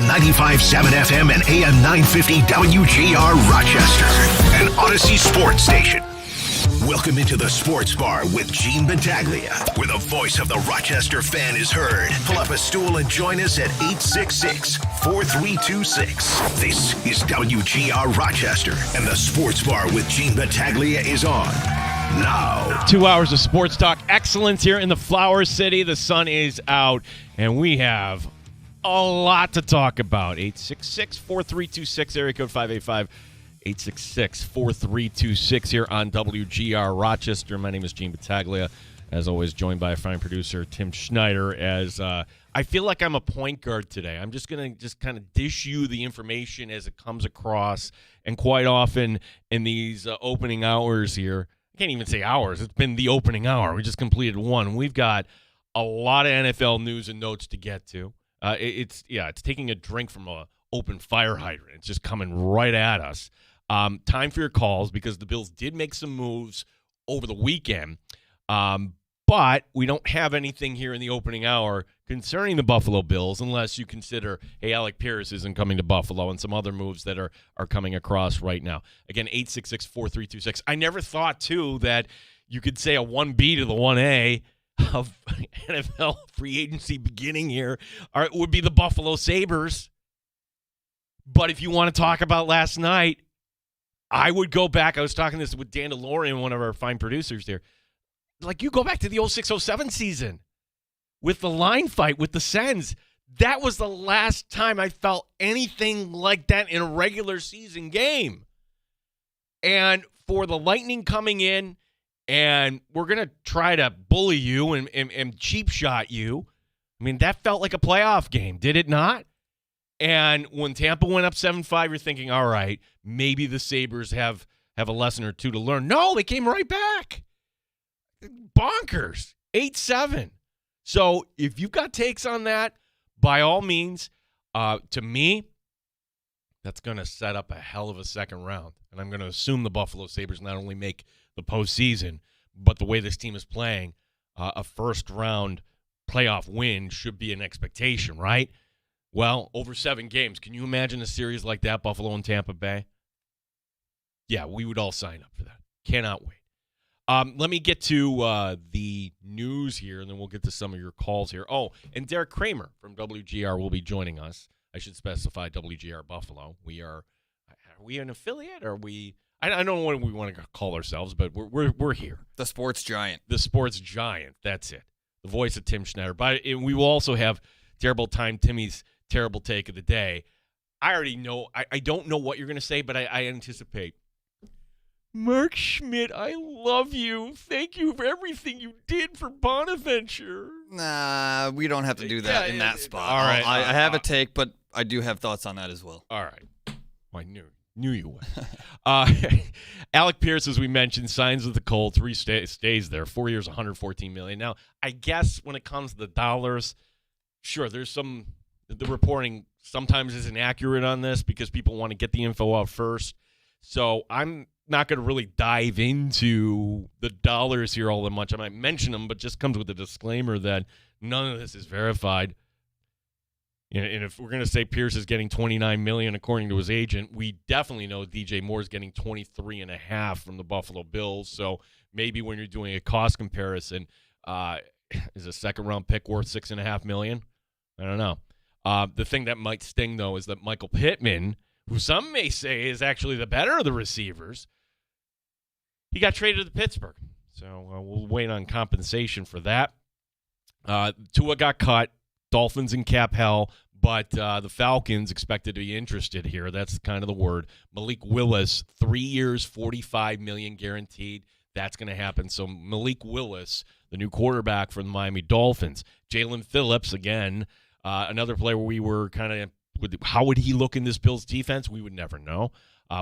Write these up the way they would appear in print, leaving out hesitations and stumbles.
95.7 FM and AM 950 WGR Rochester, an Odyssey sports station. Welcome into the Sports Bar with Gene Battaglia, where the voice of the Rochester fan is heard. Pull up a stool and join us at 866-4326. This is WGR Rochester, and the Sports Bar with Gene Battaglia is on now. 2 hours of sports talk excellence here in the Flower City. The sun is out, and we have a lot to talk about. 866-4326, area code 585-866-4326 here on WGR Rochester. My name is Gene Battaglia, as always, joined by a fine producer, Tim Schneider. As I feel like I'm a point guard today. I'm just going to kind of dish you the information as it comes across, and quite often in these opening hours here, I can't even say hours. It's been the opening hour. We just completed one. We've got a lot of NFL news and notes to get to. It's taking a drink from an open fire hydrant. It's just coming right at us. Time for your calls, because the Bills did make some moves over the weekend. But we don't have anything here in the opening hour concerning the Buffalo Bills, unless you consider, hey, Alec Pierce isn't coming to Buffalo, and some other moves that are coming across right now. Again, 866-4326. I never thought, too, that you could say a 1B to the 1A of NFL free agency beginning here would be the Buffalo Sabres. But if you want to talk about last night, I would go back. I was talking this with Dan DeLorean, one of our fine producers there. Like, you go back to the 06-07 season with the line fight with the Sens. That was the last time I felt anything like that in a regular season game. And for the Lightning coming in, and we're going to try to bully you and cheap shot you, I mean, that felt like a playoff game, did it not? And when Tampa went up 7-5, you're thinking, all right, maybe the Sabres have a lesson or two to learn. No, they came right back. Bonkers. 8-7. So if you've got takes on that, by all means, to me, that's going to set up a hell of a second round. And I'm going to assume the Buffalo Sabres not only make the postseason, but the way this team is playing, a first-round playoff win should be an expectation, right? Well, over 7 games, can you imagine a series like that, Buffalo and Tampa Bay? Yeah, we would all sign up for that. Cannot wait. Let me get to the news here, and then we'll get to some of your calls here. Oh, and Derek Kramer from WGR will be joining us. I should specify WGR Buffalo. Are we an affiliate? Or are we? I don't know what we want to call ourselves, but we're here. The Sports Giant. The Sports Giant. That's it. The voice of Tim Schneider. But we will also have Terrible Time Timmy's Terrible Take of the Day. I already know. I don't know what you're going to say, but I anticipate. Mark Schmidt, I love you. Thank you for everything you did for Bonaventure. Nah, we don't have to do that in that spot. All right. I have a take, but I do have thoughts on that as well. All right. Well, I knew you would. Alec Pierce, as we mentioned, signs with the Colts, stays there. 4 years, $114 million. Now, I guess when it comes to the dollars, sure, there's the reporting sometimes isn't accurate on this because people want to get the info out first. So I'm not going to really dive into the dollars here all that much. I might mention them, but just comes with a disclaimer that none of this is verified. And if we're going to say Pierce is getting $29 million according to his agent, we definitely know DJ Moore is getting $23.5 from the Buffalo Bills. So maybe when you're doing a cost comparison, is a second-round pick worth $6.5 million? I don't know. The thing that might sting, though, is that Michael Pittman, who some may say is actually the better of the receivers, he got traded to Pittsburgh. So we'll wait on compensation for that. Tua got cut. Dolphins in cap hell, but the Falcons expected to be interested here. That's kind of the word. Malik Willis, 3 years, $45 million guaranteed. That's going to happen. So Malik Willis, the new quarterback for the Miami Dolphins. Jalen Phillips, again, another player where we were kind of, how would he look in this Bills defense? We would never know.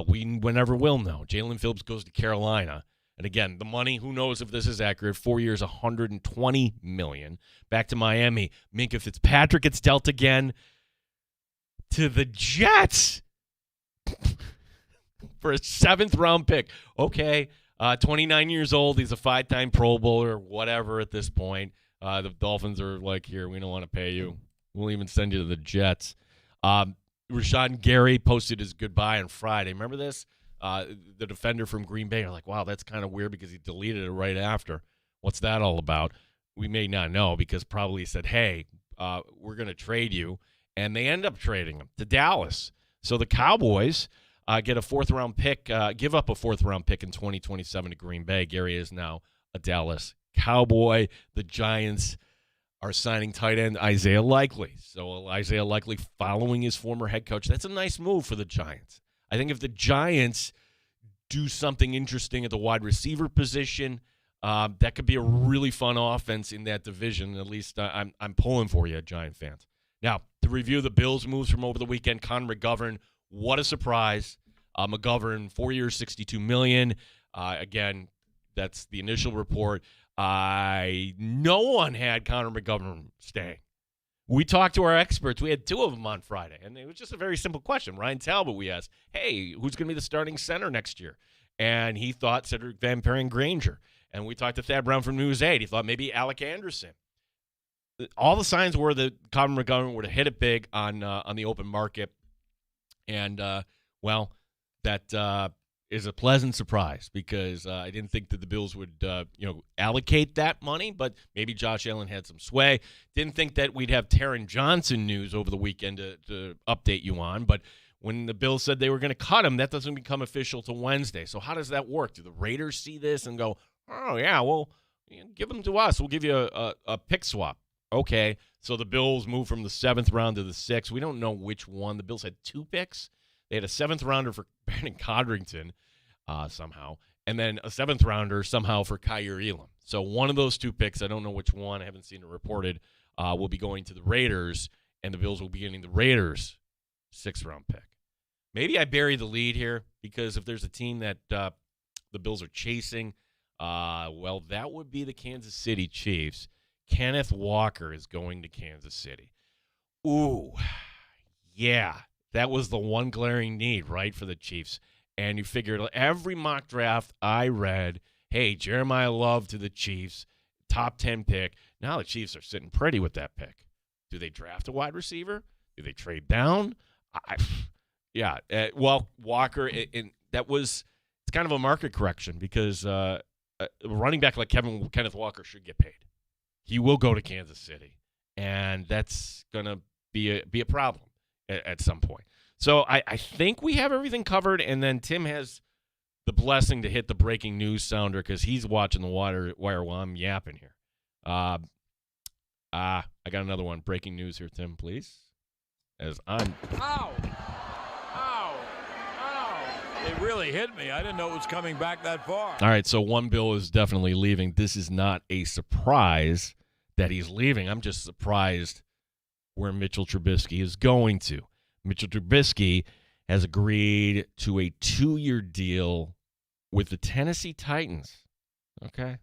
We never will know. Jalen Phillips goes to Carolina. And again, the money, who knows if this is accurate, 4 years, $120 million. Back to Miami. Minkah Fitzpatrick gets dealt again to the Jets for a 7th-round pick. Okay, 29 years old. He's a 5-time Pro Bowler or whatever at this point. The Dolphins are like, here, we don't want to pay you. We'll even send you to the Jets. Rashawn Gary posted his goodbye on Friday. Remember this? The defender from Green Bay. You're like, wow, that's kind of weird because he deleted it right after. What's that all about? We may not know because probably he said, hey, we're going to trade you. And they end up trading him to Dallas. So the Cowboys get a fourth-round pick, give up a fourth-round pick in 2027 to Green Bay. Gary is now a Dallas Cowboy. The Giants are signing tight end Isaiah Likely. So Isaiah Likely following his former head coach. That's a nice move for the Giants. I think if the Giants do something interesting at the wide receiver position, that could be a really fun offense in that division. At least I'm pulling for you, Giant fans. Now, to review the Bills' moves from over the weekend, Connor McGovern, what a surprise. McGovern, 4 years, $62 million. Again, that's the initial report. No one had Connor McGovern staying. We talked to our experts. We had two of them on Friday, and it was just a very simple question. Ryan Talbot, we asked, hey, who's going to be the starting center next year? And he thought Cedric Van Perrin-Granger. And we talked to Thad Brown from News 8. He thought maybe Alec Anderson. All the signs were that Connor McGovern would have hit it big on the open market. And, that is a pleasant surprise because I didn't think that the Bills would, allocate that money, but maybe Josh Allen had some sway. Didn't think that we'd have Taron Johnson news over the weekend to update you on, but when the Bills said they were going to cut him, that doesn't become official till Wednesday. So how does that work? Do the Raiders see this and go, oh, yeah, well, give them to us. We'll give you a pick swap. Okay, so the Bills moved from the 7th round to the 6th. We don't know which one. The Bills had 2 picks. They had a 7th rounder for Brandon Codrington somehow, and then a 7th rounder somehow for Kyer Elam. So one of those 2 picks, I don't know which one, I haven't seen it reported, will be going to the Raiders, and the Bills will be getting the Raiders' 6th round pick. Maybe I bury the lead here because if there's a team that the Bills are chasing, that would be the Kansas City Chiefs. Kenneth Walker is going to Kansas City. Ooh, yeah, that was the one glaring need, right, for the Chiefs. And you figured every mock draft I read, hey, Jeremiah Love to the Chiefs, top 10 pick. Now the Chiefs are sitting pretty with that pick. Do they draft a wide receiver? Do they trade down? Walker, it's kind of a market correction because a running back like Kenneth Walker should get paid. He will go to Kansas City, and that's going to be a problem at some point. So I think we have everything covered, and then Tim has the blessing to hit the breaking news sounder because he's watching the wire while I'm yapping here. I got another one. Breaking news here, Tim, please. As I'm... Ow! Ow! Ow! It really hit me. I didn't know it was coming back that far. All right, so one Bill is definitely leaving. This is not a surprise that he's leaving. I'm just surprised where Mitchell Trubisky is going to. Mitchell Trubisky has agreed to a 2-year deal with the Tennessee Titans. Okay?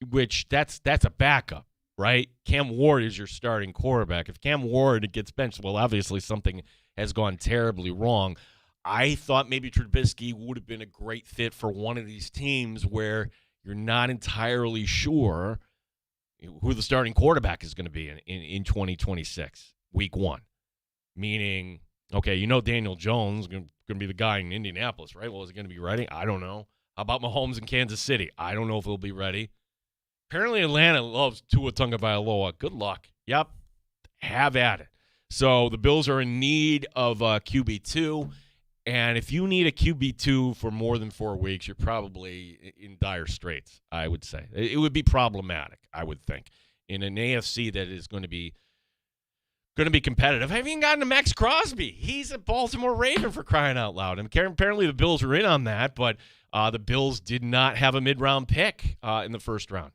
Which that's a backup, right? Cam Ward is your starting quarterback. If Cam Ward gets benched, well, obviously something has gone terribly wrong. I thought maybe Trubisky would have been a great fit for one of these teams where you're not entirely sure who the starting quarterback is going to be in 2026, week 1. Meaning, okay, Daniel Jones is going to be the guy in Indianapolis, right? Well, is he going to be ready? I don't know. How about Mahomes in Kansas City? I don't know if he'll be ready. Apparently Atlanta loves Tua Tagovailoa. Good luck. Yep, have at it. So the Bills are in need of QB2. And if you need a QB2 for more than 4 weeks, you're probably in dire straits, I would say. It would be problematic, I would think, in an AFC that is going to be competitive. I haven't even gotten to Max Crosby. He's a Baltimore Raven, for crying out loud. And apparently the Bills were in on that, but the Bills did not have a mid-round pick in the first round.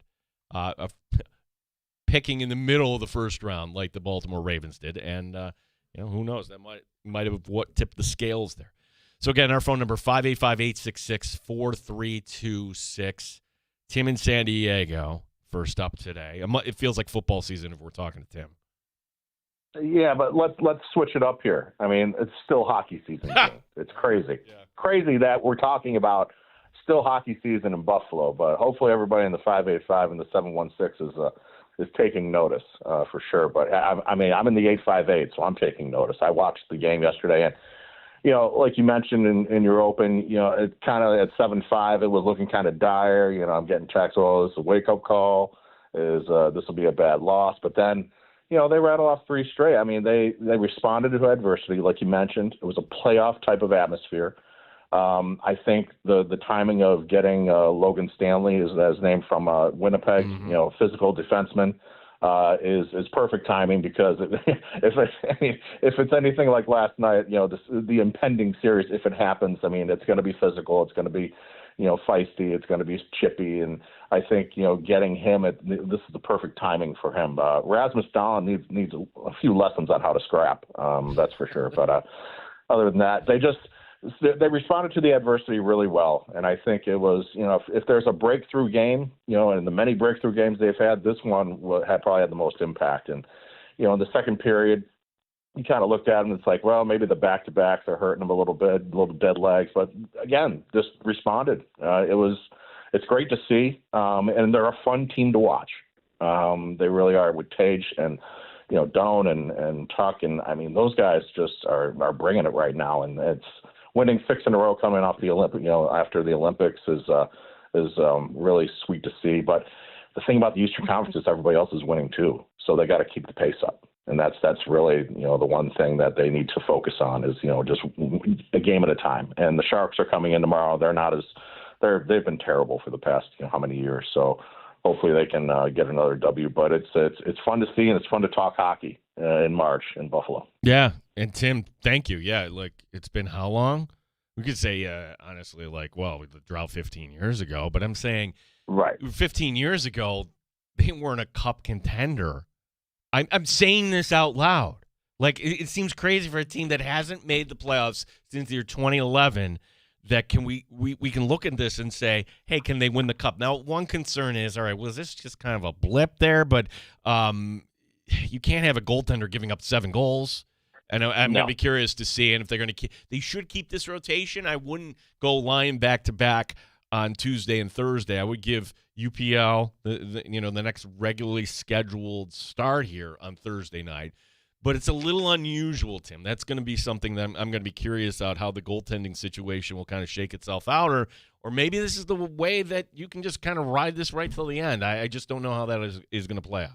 Picking in the middle of the first round like the Baltimore Ravens did. And, who knows? That might have what tipped the scales there. So, again, our phone number, 585-866-4326. Tim in San Diego, first up today. It feels like football season if we're talking to Tim. Yeah, but let's switch it up here. I mean, it's still hockey season. It's crazy. Yeah. Crazy that we're talking about still hockey season in Buffalo, but hopefully everybody in the 585 and the 716 taking notice for sure. But I mean, I'm in the 858, so I'm taking notice. I watched the game yesterday, and like you mentioned in your open, it kind of at 7-5, it was looking kind of dire. I'm getting texts, this is a wake-up call. This will be a bad loss. But then, they rattle off 3 straight. I mean, they responded to adversity, like you mentioned. It was a playoff type of atmosphere. I think the timing of getting Logan Stanley, is his name, from Winnipeg, physical defenseman, is perfect timing, because if it's anything like last night, the impending series, if it happens, I mean, it's going to be physical, it's going to be feisty, it's going to be chippy, and I think getting him this is the perfect timing for him. Rasmus Dahlin needs a few lessons on how to scrap, that's for sure. But other than that, they responded to the adversity really well, and I think it was, if there's a breakthrough game, and the many breakthrough games they've had, this one probably had the most impact. And in the second period, you kind of looked at them, and it's like, well, maybe the back-to-backs are hurting them a little dead legs, but again, just responded. It's great to see, and they're a fun team to watch. They really are, with Tage and Doan and Tuck, and I mean, those guys just are bringing it right now, and it's winning 6 in a row coming off the Olympic, after the Olympics is really sweet to see. But the thing about the Eastern Conference is everybody else is winning too, so they got to keep the pace up, and that's really the one thing that they need to focus on is just a game at a time. And the Sharks are coming in tomorrow. They've been terrible for the past how many years, so hopefully they can get another W. But it's fun to see, and it's fun to talk hockey in March in Buffalo. Yeah, and Tim, thank you. Yeah, it's been how long? We could say, honestly, the drought 15 years ago, but I'm saying, right, 15 years ago, they weren't a cup contender. I'm saying this out loud. It seems crazy for a team that hasn't made the playoffs since the year 2011. That we can look at this and say, hey, can they win the cup? Now, one concern is, all right, was this just kind of a blip there? But you can't have a goaltender giving up 7 goals. And I'm going to be curious to see, and if they're going to they should keep this rotation. I wouldn't go line back-to-back on Tuesday and Thursday. I would give UPL the next regularly scheduled start here on Thursday night. But it's a little unusual, Tim. That's going to be something that I'm going to be curious about, how the goaltending situation will kind of shake itself out, or maybe this is the way that you can just kind of ride this right till the end. I just don't know how that is going to play out.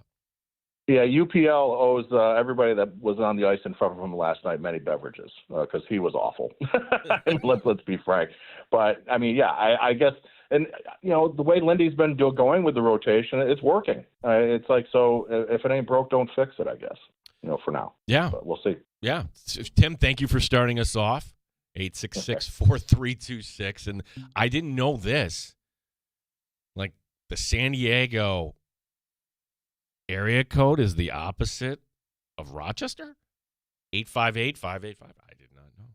Yeah, UPL owes everybody that was on the ice in front of him last night many beverages, because he was awful. Let's be frank. But I mean, yeah, I guess, and the way Lindy's been going with the rotation, it's working. It's like, so if it ain't broke, don't fix it, I guess. For now. Yeah. But we'll see. Yeah. Tim, thank you for starting us off. 866-4326. And I didn't know this. The San Diego area code is the opposite of Rochester? 858-585. I did not know.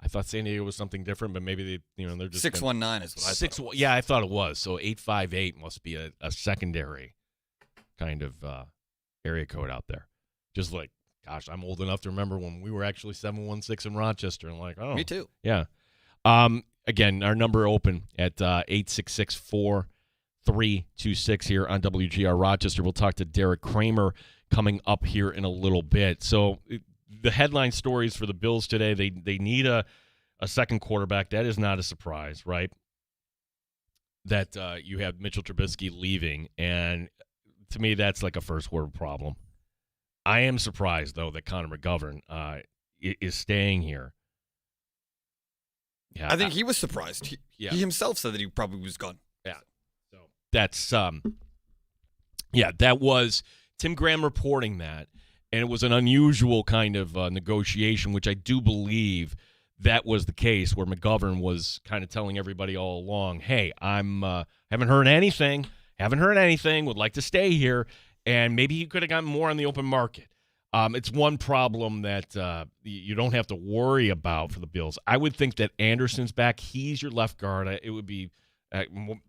I thought San Diego was something different, but maybe they're just 619 is what I thought it was. Yeah, I thought it was. So 858 must be a secondary kind of area code out there. Just gosh, I'm old enough to remember when we were actually 716 in Rochester, and oh, me too. Yeah. Again, our number open at 866-4326 here on WGR Rochester. We'll talk to Derek Kramer coming up here in a little bit. So the headline stories for the Bills today: they need a second quarterback. That is not a surprise, right? That you have Mitchell Trubisky leaving, and to me, that's like a first world problem. I am surprised, though, that Connor McGovern is staying here. Yeah, I think he was surprised. He himself said that he probably was gone. Yeah. So that's that was Tim Graham reporting that, and it was an unusual kind of negotiation, which I do believe that was the case, where McGovern was kind of telling everybody all along, hey, I'm haven't heard anything, would like to stay here. And maybe he could have gotten more on the open market. It's one problem that you don't have to worry about for the Bills. I would think that Anderson's back. He's your left guard. It would be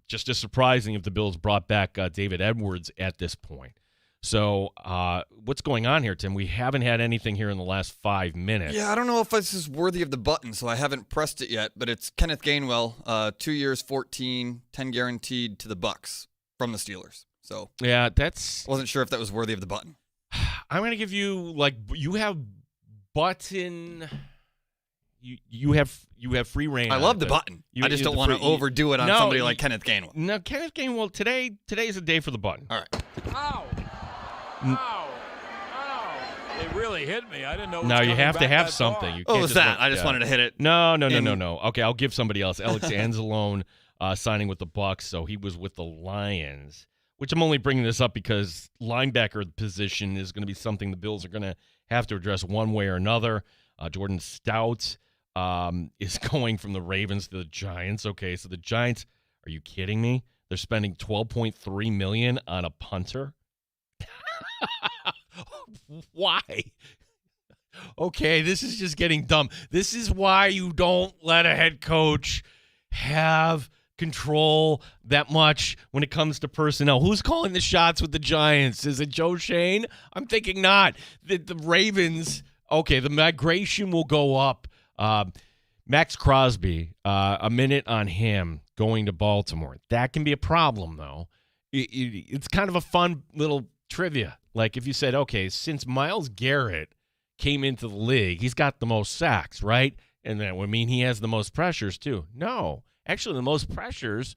just as surprising if the Bills brought back David Edwards at this point. So what's going on here, Tim? We haven't had anything here in the last 5 minutes. Yeah, I don't know if this is worthy of the button, so I haven't pressed it yet. But it's Kenneth Gainwell, 2 years, 14, 10 guaranteed to the Bucks from the Steelers. So Yeah, that's. wasn't sure if that was worthy of the button. I'm gonna give you you have button. You have free reign. I love the button. I just don't want to overdo it on somebody like Kenneth Gainwell. No, Kenneth Gainwell. Today's a day for the button. All right. Ow! Ow! Ow! It really hit me. I didn't know. It was Now you coming have to back have that something. far. You What can't was just that? I just wanted to hit it. No. Okay, I'll give somebody else. Alex Anzalone signing with the Bucks, so he was with the Lions. Which I'm only bringing this up because linebacker position is going to be something the Bills are going to have to address one way or another. Jordan Stout is going from the Ravens to the Giants. Okay, so the Giants, are you kidding me? They're spending $12.3 million on a punter? Why? Okay, this is just getting dumb. This is why you don't let a head coach have control that much when it comes to personnel. Who's calling the shots with the Giants? Is it Joe Shane? I'm thinking not. The Ravens, okay, the migration will go up. Max Crosby, a minute on him going to Baltimore. That can be a problem, though. It's kind of a fun little trivia. Like if you said, okay, since Myles Garrett came into the league, he's got the most sacks, right? And that would mean he has the most pressures, too. No. Actually, the most pressures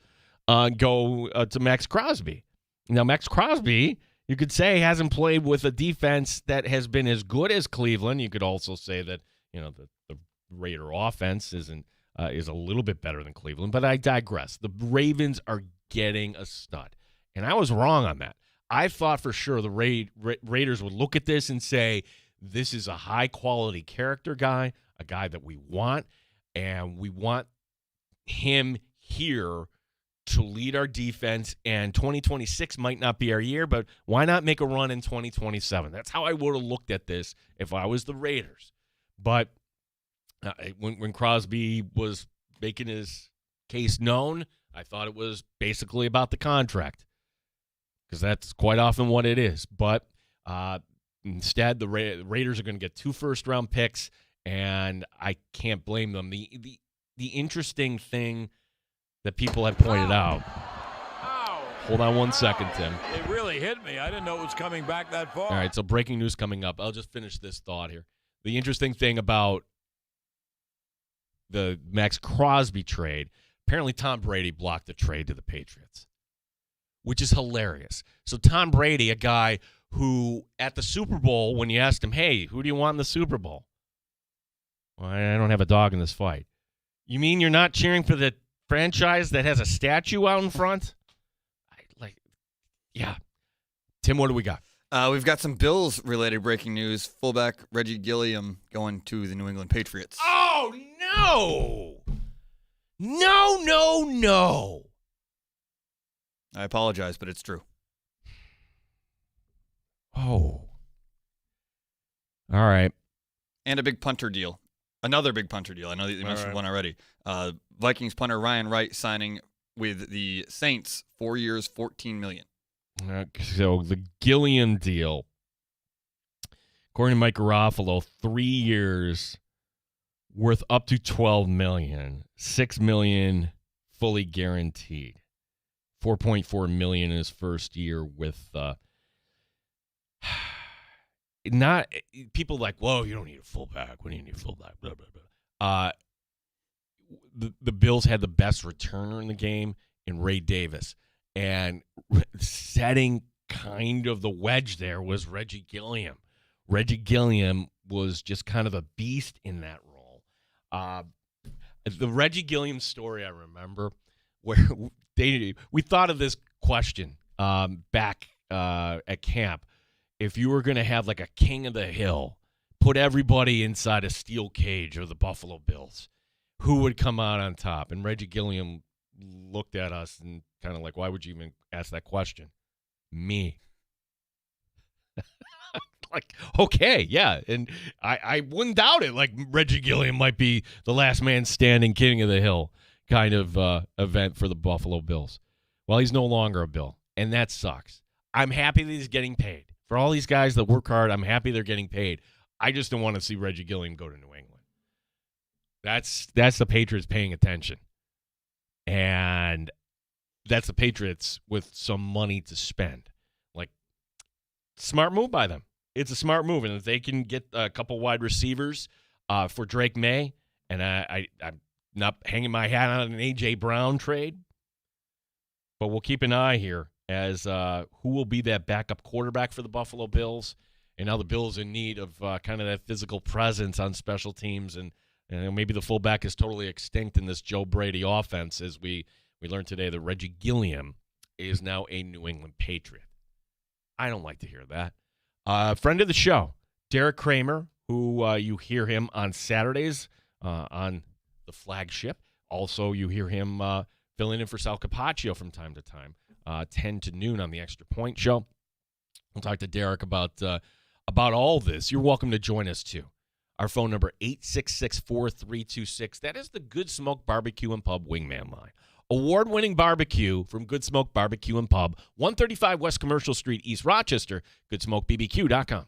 go to Max Crosby. Now, Max Crosby, you could say, hasn't played with a defense that has been as good as Cleveland. You could also say that, the Raider offense is a little bit better than Cleveland, but I digress. The Ravens are getting a stud, and I was wrong on that. I thought for sure the Raiders would look at this and say, this is a high-quality character guy, a guy that we want, and we want him here to lead our defense, and 2026 might not be our year, but why not make a run in 2027? That's how I would have looked at this if I was the Raiders. But when Crosby was making his case known, I thought it was basically about the contract, because that's quite often what it is. But instead, the Raiders are going to get 2 first-round picks, and I can't blame them. The interesting thing that people have pointed out. Ow! Hold on one second, Tim. It really hit me. I didn't know it was coming back that far. All right, so breaking news coming up. I'll just finish this thought here. The interesting thing about the Max Crosby trade, apparently Tom Brady blocked the trade to the Patriots, which is hilarious. So Tom Brady, a guy who at the Super Bowl, when you asked him, hey, who do you want in the Super Bowl? Well, I don't have a dog in this fight. You mean you're not cheering for the franchise that has a statue out in front? Yeah. Tim, what do we got? We've got some Bills-related breaking news. Fullback Reggie Gilliam going to the New England Patriots. Oh, no. No. I apologize, but it's true. Oh. All right. And a big punter deal. Another big punter deal. I know that you mentioned one already. Vikings punter Ryan Wright signing with the Saints, 4 years, $14 million. So the Gilliam deal, according to Mike Garofalo, 3 years, worth up to $12 million, $6 million fully guaranteed, $4.4 million in his first year with. Not people like, whoa, you don't need a fullback. What do you need a fullback? Blah, blah, blah. The Bills had the best returner in the game in Ray Davis. And setting kind of the wedge there was Reggie Gilliam. Reggie Gilliam was just kind of a beast in that role. The Reggie Gilliam story I remember, where we thought of this question back at camp. If you were going to have like a king of the hill, put everybody inside a steel cage of the Buffalo Bills, who would come out on top? And Reggie Gilliam looked at us and kind of like, why would you even ask that question? Me. Like, okay, yeah. And I wouldn't doubt it. Like, Reggie Gilliam might be the last man standing, king of the hill kind of event for the Buffalo Bills. Well, he's no longer a Bill, and that sucks. I'm happy that he's getting paid. For all these guys that work hard, I'm happy they're getting paid. I just don't want to see Reggie Gilliam go to New England. That's the Patriots paying attention. And that's the Patriots with some money to spend. Like, smart move by them. It's a smart move, and if they can get a couple wide receivers for Drake May, and I'm not hanging my hat on an A.J. Brown trade, but we'll keep an eye here as who will be that backup quarterback for the Buffalo Bills, and now the Bills in need of kind of that physical presence on special teams, and maybe the fullback is totally extinct in this Joe Brady offense, as we learned today that Reggie Gilliam is now a New England Patriot. I don't like to hear that. Friend of the show, Derek Kramer, who you hear him on Saturdays on the flagship. Also, you hear him filling in for Sal Capaccio from time to time, 10 to noon on the Extra Point Show. We'll talk to Derek about all this. You're welcome to join us, too. Our phone number, 866-4326. That is the Good Smoke Barbecue and Pub Wingman line. Award-winning barbecue from Good Smoke Barbecue and Pub, 135 West Commercial Street, East Rochester, goodsmokebbq.com.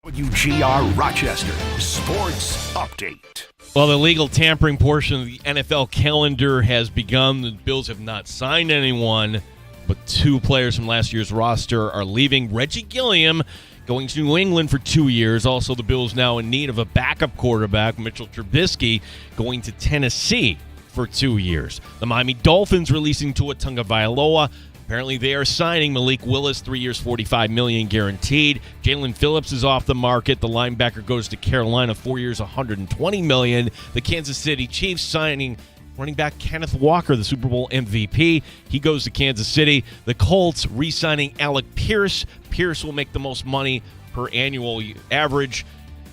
WGR Rochester Sports Update. Well, the legal tampering portion of the NFL calendar has begun. The Bills have not signed anyone, but two players from last year's roster are leaving. Reggie Gilliam going to New England for 2 years. Also, the Bills now in need of a backup quarterback. Mitchell Trubisky going to Tennessee for 2 years. The Miami Dolphins releasing Tua Tagovailoa. Apparently, they are signing Malik Willis, 3 years, $45 million guaranteed. Jalen Phillips is off the market. The linebacker goes to Carolina, 4 years, $120 million. The Kansas City Chiefs signing running back Kenneth Walker, the Super Bowl MVP. He goes to Kansas City. The Colts re-signing Alec Pierce. Pierce will make the most money per annual average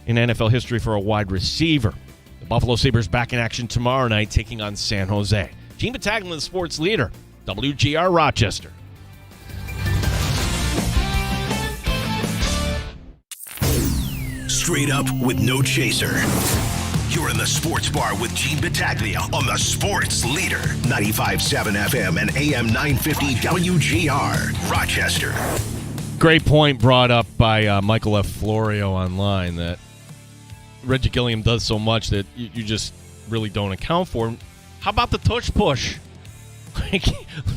in NFL history for a wide receiver. The Buffalo Sabres back in action tomorrow night, taking on San Jose. Gene Battaglia, the sports leader. WGR Rochester. Straight up with no chaser. You're in the Sports Bar with Gene Battaglia on the Sports Leader. 95.7 FM and AM 950 WGR Rochester. Great point brought up by Michael F. Florio online that Reggie Gilliam does so much that you just really don't account for him. How about the tush push?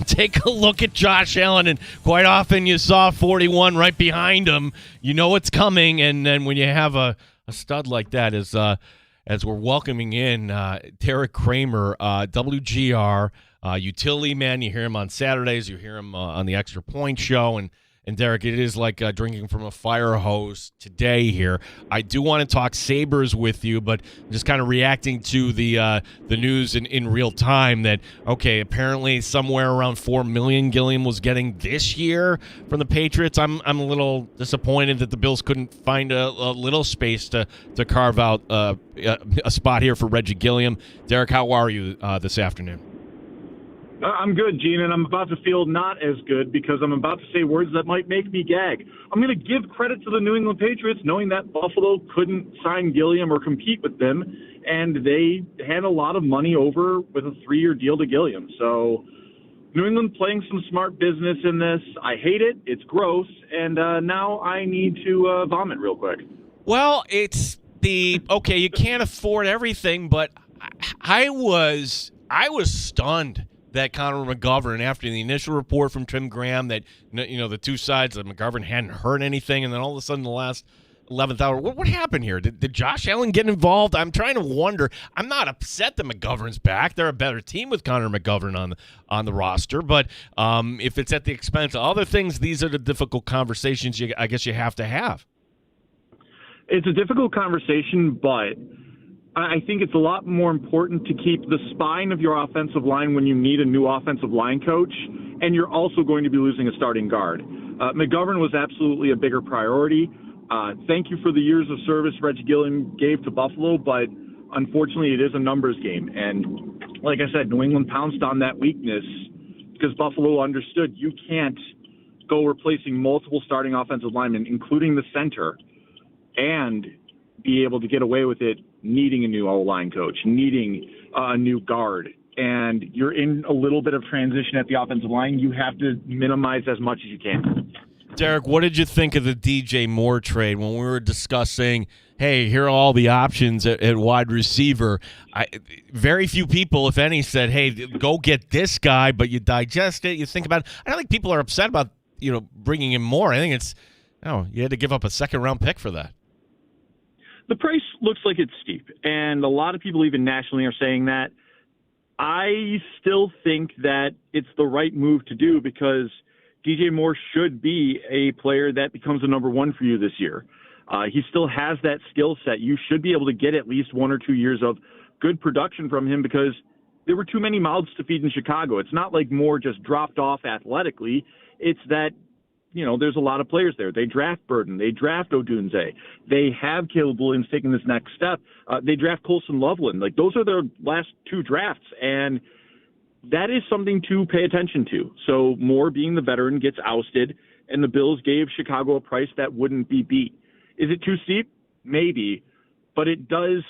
Take a look at Josh Allen, and quite often you saw 41 right behind him. You know it's coming, and then when you have a stud like that, as we're welcoming in Derek Kramer, WGR, utility man. You hear him on Saturdays. You hear him on the Extra Point Show, and Derek, it is like drinking from a fire hose today here. I do want to talk Sabres with you, but just kind of reacting to the news in real time that, okay, apparently somewhere around $4 million Gilliam was getting this year from the Patriots. I'm a little disappointed that the Bills couldn't find a little space to carve out a spot here for Reggie Gilliam. Derek, how are you this afternoon? I'm good, Gene, and I'm about to feel not as good because I'm about to say words that might make me gag. I'm going to give credit to the New England Patriots, knowing that Buffalo couldn't sign Gilliam or compete with them, and they had a lot of money over with a 3-year deal to Gilliam. So New England playing some smart business in this. I hate it. It's gross, and now I need to vomit real quick. Well, it's okay, you can't afford everything, but I was stunned that Connor McGovern, after the initial report from Tim Graham that, the two sides of McGovern hadn't heard anything, and then all of a sudden the last 11th hour, what happened here? Did Josh Allen get involved? I'm trying to wonder. I'm not upset that McGovern's back. They're a better team with Connor McGovern on the roster, but if it's at the expense of other things, these are the difficult conversations I guess you have to have. It's a difficult conversation, but I think it's a lot more important to keep the spine of your offensive line when you need a new offensive line coach, and you're also going to be losing a starting guard. McGovern was absolutely a bigger priority. Thank you for the years of service Reggie Gilliam gave to Buffalo, but unfortunately it is a numbers game. And like I said, New England pounced on that weakness because Buffalo understood you can't go replacing multiple starting offensive linemen, including the center, and be able to get away with it needing a new O-line coach, needing a new guard, and you're in a little bit of transition at the offensive line. You have to minimize as much as you can. Derek, what did you think of the DJ Moore trade when we were discussing, hey, here are all the options at wide receiver? Very few people, if any, said, hey, go get this guy, but you digest it, you think about it. I don't think people are upset about bringing in Moore. I think it's, you had to give up a second-round pick for that. The price looks like it's steep, and a lot of people even nationally are saying that. I still think that it's the right move to do because DJ Moore should be a player that becomes a number one for you this year. He still has that skill set. You should be able to get at least 1 or 2 years of good production from him because there were too many mouths to feed in Chicago. It's not like Moore just dropped off athletically. It's that there's a lot of players there. They draft Burden. They draft Odunze. They have Caleb Williams taking this next step. They draft Colson Loveland. Like, those are their last 2 drafts, and that is something to pay attention to. So Moore, being the veteran, gets ousted, and the Bills gave Chicago a price that wouldn't be beat. Is it too steep? Maybe, but it does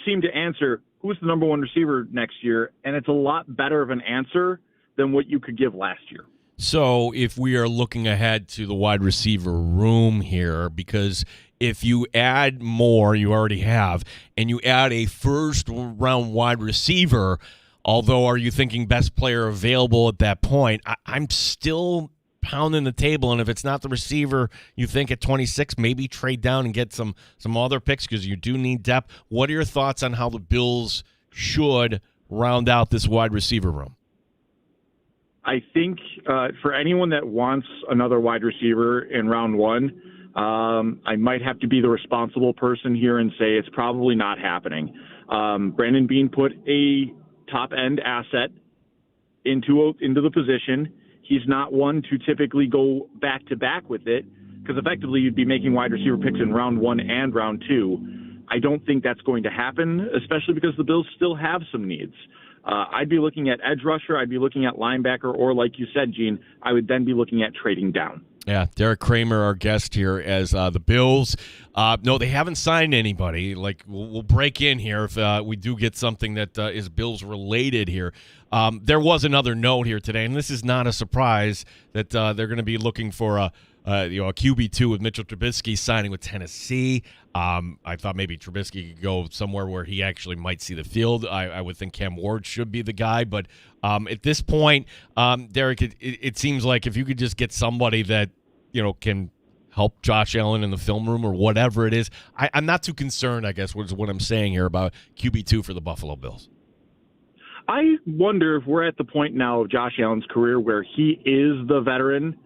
seem to answer who's the number one receiver next year, and it's a lot better of an answer than what you could give last year. So if we are looking ahead to the wide receiver room here, because if you add more, you already have, and you add a first-round wide receiver, although are you thinking best player available at that point, I'm still pounding the table, and if it's not the receiver you think at 26, maybe trade down and get some other picks because you do need depth. What are your thoughts on how the Bills should round out this wide receiver room? I think for anyone that wants another wide receiver in round one, I might have to be the responsible person here and say it's probably not happening. Brandon Beane put a top-end asset into the position. He's not one to typically go back-to-back with it because effectively you'd be making wide receiver picks in round one and round two. I don't think that's going to happen, especially because the Bills still have some needs. I'd be looking at edge rusher, I'd be looking at linebacker, or like you said, Gene, I would then be looking at trading down. Yeah, Derek Kramer, our guest here, as the Bills. No, they haven't signed anybody. Like we'll break in here if we do get something that is Bills related here. There was another note here today, and this is not a surprise that they're going to be looking for a QB2 with Mitchell Trubisky signing with Tennessee. I thought maybe Trubisky could go somewhere where he actually might see the field. I would think Cam Ward should be the guy, but at this point, Derek, it seems like if you could just get somebody that can help Josh Allen in the film room or whatever it is, I'm not too concerned, I guess, was what I'm saying here about QB2 for the Buffalo Bills. I wonder if we're at the point now of Josh Allen's career where he is the veteran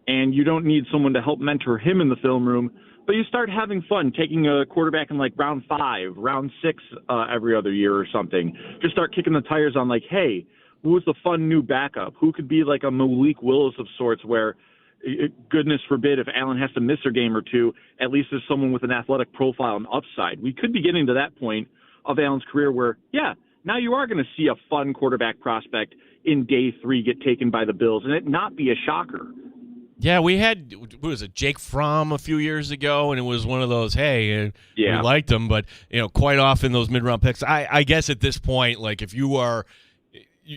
and you don't need someone to help mentor him in the film room, but you start having fun taking a quarterback in like round 5, round 6 every other year or something. Just start kicking the tires on like, hey, who's the fun new backup? Who could be like a Malik Willis of sorts where, goodness forbid, if Allen has to miss a game or two, at least there's someone with an athletic profile and upside. We could be getting to that point of Allen's career where, yeah, now you are going to see a fun quarterback prospect in day 3 get taken by the Bills and it not be a shocker. Yeah, we had, what was it, Jake Fromm a few years ago, and it was one of those, hey, we liked him, but, quite often those mid-round picks, I guess at this point, like if you're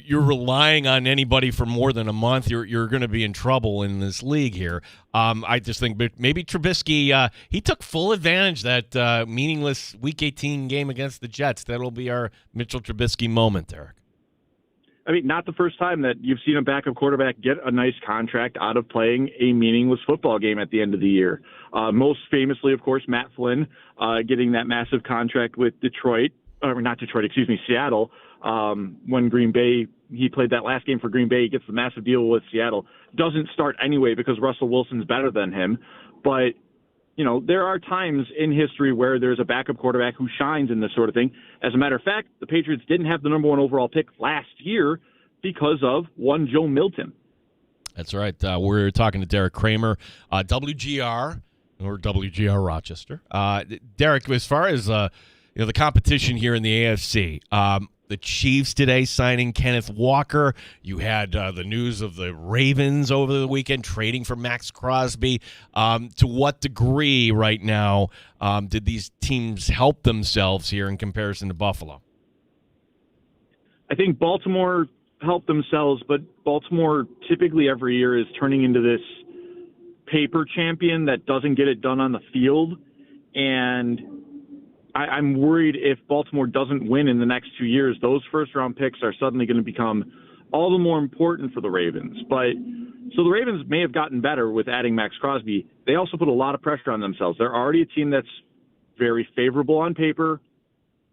relying on anybody for more than a month, you're going to be in trouble in this league here. I just think maybe Trubisky, he took full advantage that meaningless Week 18 game against the Jets. That'll be our Mitchell Trubisky moment, Eric. I mean, not the first time that you've seen a backup quarterback get a nice contract out of playing a meaningless football game at the end of the year. Most famously, of course, Matt Flynn getting that massive contract with Seattle. When Green Bay, he played that last game for Green Bay, he gets the massive deal with Seattle. Doesn't start anyway because Russell Wilson's better than him. But, there are times in history where there's a backup quarterback who shines in this sort of thing. As a matter of fact, the Patriots didn't have the number 1 overall pick last year because of one Joe Milton. That's right. We're talking to Derek Kramer, WGR, or WGR Rochester. Derek, as far as the competition here in the AFC, the Chiefs today signing Kenneth Walker. You had the news of the Ravens over the weekend trading for Max Crosby. To what degree right now did these teams help themselves here in comparison to Buffalo? I think Baltimore helped themselves, but Baltimore typically every year is turning into this paper champion that doesn't get it done on the field. And I'm worried if Baltimore doesn't win in the next 2 years, those first-round picks are suddenly going to become all the more important for the Ravens. So the Ravens may have gotten better with adding Max Crosby. They also put a lot of pressure on themselves. They're already a team that's very favorable on paper,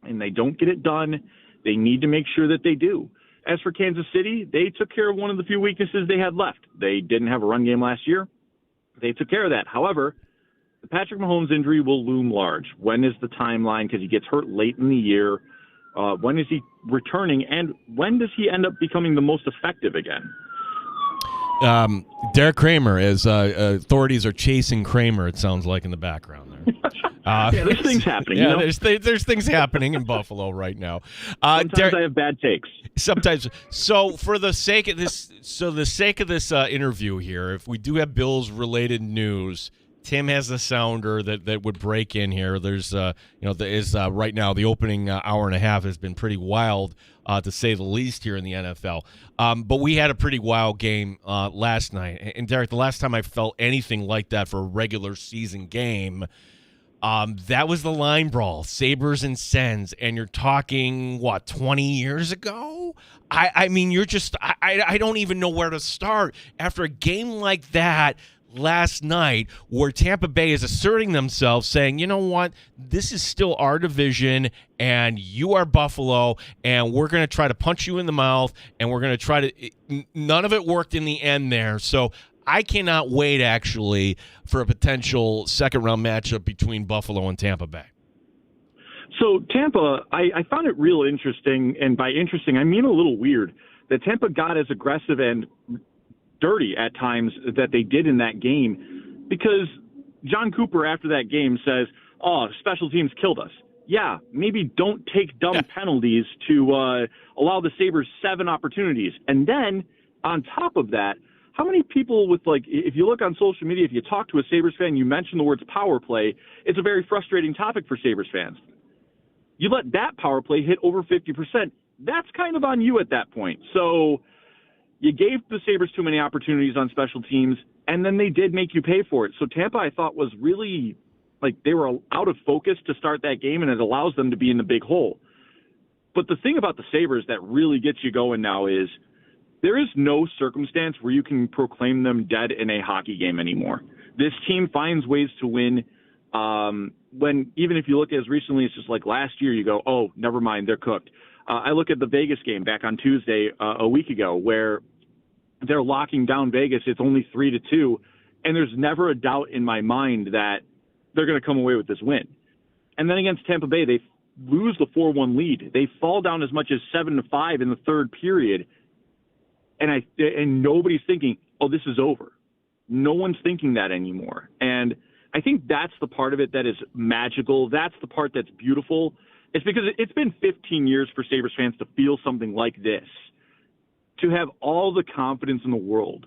and they don't get it done. They need to make sure that they do. As for Kansas City, they took care of one of the few weaknesses they had left. They didn't have a run game last year. They took care of that. However, the Patrick Mahomes injury will loom large. When is the timeline? Because he gets hurt late in the year. When is he returning? And when does he end up becoming the most effective again? Derek Kramer, as authorities are chasing Kramer, it sounds like in the background there. Yeah, there's things happening. Yeah, there's things happening in Buffalo right now. Sometimes I have bad takes. Sometimes. So for the sake of this, interview here, if we do have Bills-related news, Tim has the sounder that would break in here. There's, right now the opening hour and a half has been pretty wild, to say the least, here in the NFL. But we had a pretty wild game last night. And Derek, the last time I felt anything like that for a regular season game, that was the line brawl, Sabres and Sens, and you're talking, 20 years ago? I mean, you're just, I don't even know where to start after a game like that last night, where Tampa Bay is asserting themselves, saying, you know what, this is still our division, and you are Buffalo, and we're going to try to punch you in the mouth, and we're going to try to – none of it worked in the end there. So I cannot wait, actually, for a potential second-round matchup between Buffalo and Tampa Bay. So Tampa, I found it real interesting, and by interesting, I mean a little weird, that Tampa got as aggressive and dirty at times that they did in that game, because John Cooper after that game says, special teams killed us. Yeah, maybe don't take dumb penalties to allow the Sabres 7 opportunities. And then on top of that, how many people with, if you look on social media, if you talk to a Sabres fan, you mention the words power play, it's a very frustrating topic for Sabres fans. You let that power play hit over 50%, that's kind of on you at that point. So you gave the Sabres too many opportunities on special teams, and then they did make you pay for it. So Tampa, I thought, was really, they were out of focus to start that game, and it allows them to be in the big hole. But the thing about the Sabres that really gets you going now is there is no circumstance where you can proclaim them dead in a hockey game anymore. This team finds ways to win. When even if you look as recently as just like last year, you go, oh, never mind, they're cooked. I look at the Vegas game back on Tuesday a week ago where they're locking down Vegas. It's only 3-2, and there's never a doubt in my mind that they're going to come away with this win. And then against Tampa Bay, they lose the 4-1 lead. They fall down as much as 7-5 in the third period, and nobody's thinking, oh, this is over. No one's thinking that anymore. And I think that's the part of it that is magical. That's the part that's beautiful. It's because it's been 15 years for Sabres fans to feel something like this, to have all the confidence in the world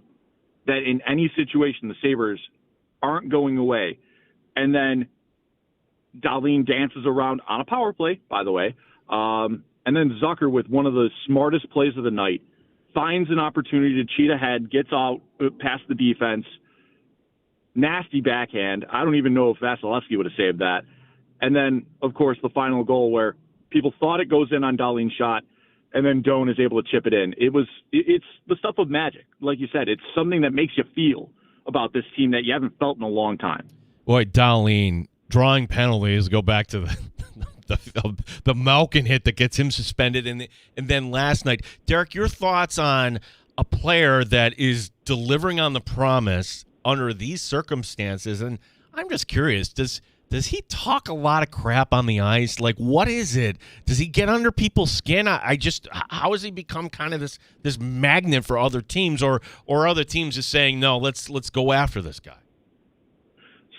that in any situation the Sabres aren't going away. And then Dahlin dances around on a power play, by the way, and then Zucker, with one of the smartest plays of the night, finds an opportunity to cheat ahead, gets out past the defense, nasty backhand. I don't even know if Vasilevsky would have saved that. And then, of course, the final goal where people thought it goes in on Dahlin's shot, and then Doan is able to chip it in. It's the stuff of magic. Like you said, it's something that makes you feel about this team that you haven't felt in a long time. Boy, Dahlin, drawing penalties, go back to the Malkin hit that gets him suspended. And then last night, Derek, your thoughts on a player that is delivering on the promise under these circumstances? And I'm just curious, does he talk a lot of crap on the ice? Like, what is it? Does he get under people's skin? How has he become kind of this magnet for other teams, or other teams just saying, no, let's go after this guy?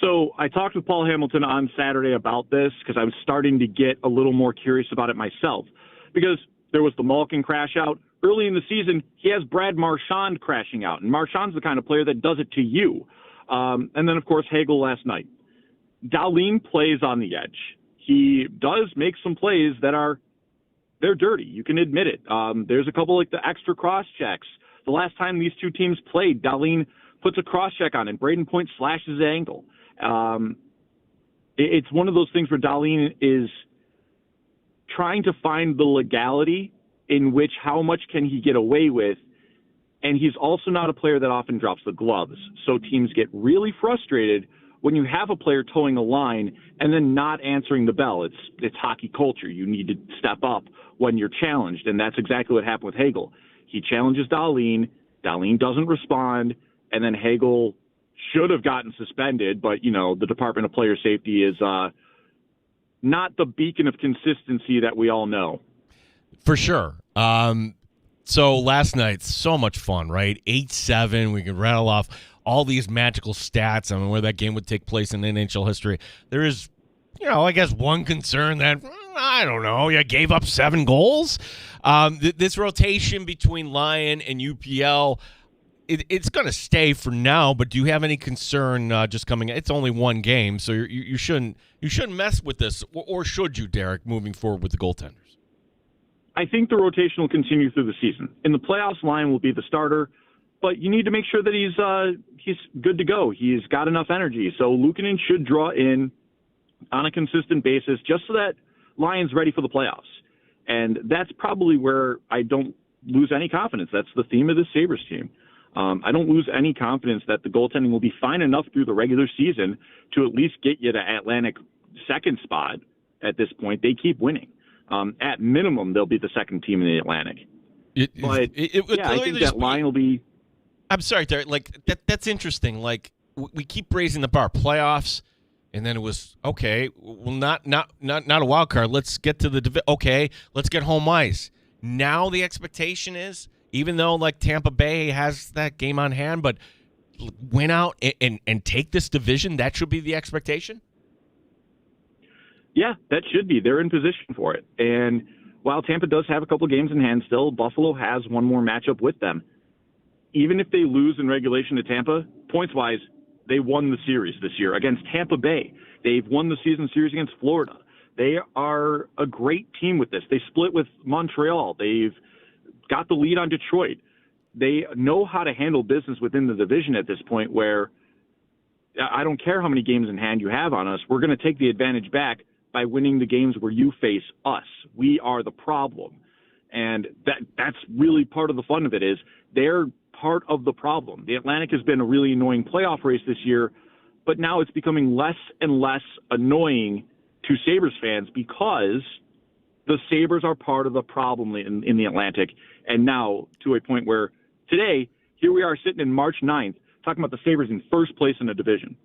So I talked with Paul Hamilton on Saturday about this because I was starting to get a little more curious about it myself, because there was the Malkin crash out. Early in the season, he has Brad Marchand crashing out, and Marchand's the kind of player that does it to you. And then, of course, Hagel last night. Dahlin plays on the edge. He does make some plays they're dirty. You can admit it. There's a couple like the extra cross checks. The last time these two teams played, Dahlin puts a cross check on and Braden Point slashes his ankle. It's one of those things where Dahlin is trying to find the legality in which how much can he get away with. And he's also not a player that often drops the gloves. So teams get really frustrated when you have a player towing a line and then not answering the bell. It's hockey culture. You need to step up when you're challenged, and that's exactly what happened with Hagel. He challenges Dahlin. Dahlin doesn't respond, and then Hagel should have gotten suspended, but, the Department of Player Safety is not the beacon of consistency that we all know. For sure. So last night, so much fun, right? 8-7. We can rattle off all these magical stats. I mean, where that game would take place in NHL history. There is, I guess one concern that, I don't know, you gave up 7 goals. This rotation between Lyon and UPL, it's going to stay for now, but do you have any concern just coming? It's only one game, so you shouldn't mess with this, or should you, Derek, moving forward with the goaltenders? I think the rotation will continue through the season. In the playoffs, Lyon will be the starter, but you need to make sure that he's good to go. He's got enough energy, so Luukkonen should draw in on a consistent basis just so that Lyon's ready for the playoffs. And that's probably where I don't lose any confidence. That's the theme of the Sabres team. I don't lose any confidence that the goaltending will be fine enough through the regular season to at least get you to Atlantic second spot at this point. They keep winning. At minimum, they'll be the second team in the Atlantic. I think that Lyon will be. I'm sorry, Derek. Like that's interesting. Like we keep raising the bar, playoffs, and then it was okay. Well, not a wild card. Let's get to the okay. Let's get home ice. Now the expectation is, even though like Tampa Bay has that game on hand, but win out and take this division. That should be the expectation. Yeah, that should be. They're in position for it. And while Tampa does have a couple games in hand still, Buffalo has one more matchup with them. Even if they lose in regulation to Tampa, points-wise, they won the series this year against Tampa Bay. They've won the season series against Florida. They are a great team with this. They split with Montreal. They've got the lead on Detroit. They know how to handle business within the division at this point where I don't care how many games in hand you have on us. We're going to take the advantage back by winning the games where you face us. We are the problem. And that's really part of the fun of it is they're part of the problem. The Atlantic has been a really annoying playoff race this year, but now it's becoming less and less annoying to Sabres fans because the Sabres are part of the problem in the Atlantic. And now to a point where today, here we are sitting in March 9th, talking about the Sabres in first place in the division.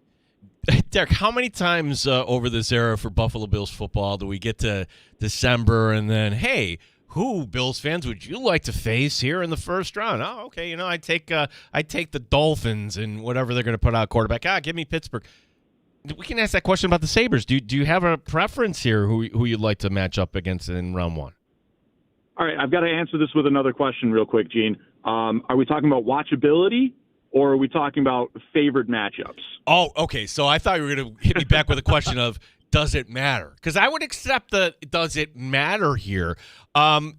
Derek, how many times over this era for Buffalo Bills football do we get to December and then, hey, who Bills fans would you like to face here in the first round? Oh, okay, I take the Dolphins and whatever they're going to put out quarterback. Give me Pittsburgh. We can ask that question about the Sabres. Do you have a preference here who you'd like to match up against in round one? All right, I've got to answer this with another question real quick, Gene. Are we talking about watchability? Or are we talking about favored matchups? Oh, okay. So I thought you were going to hit me back with a question of, does it matter? Because I would accept the does it matter here. Give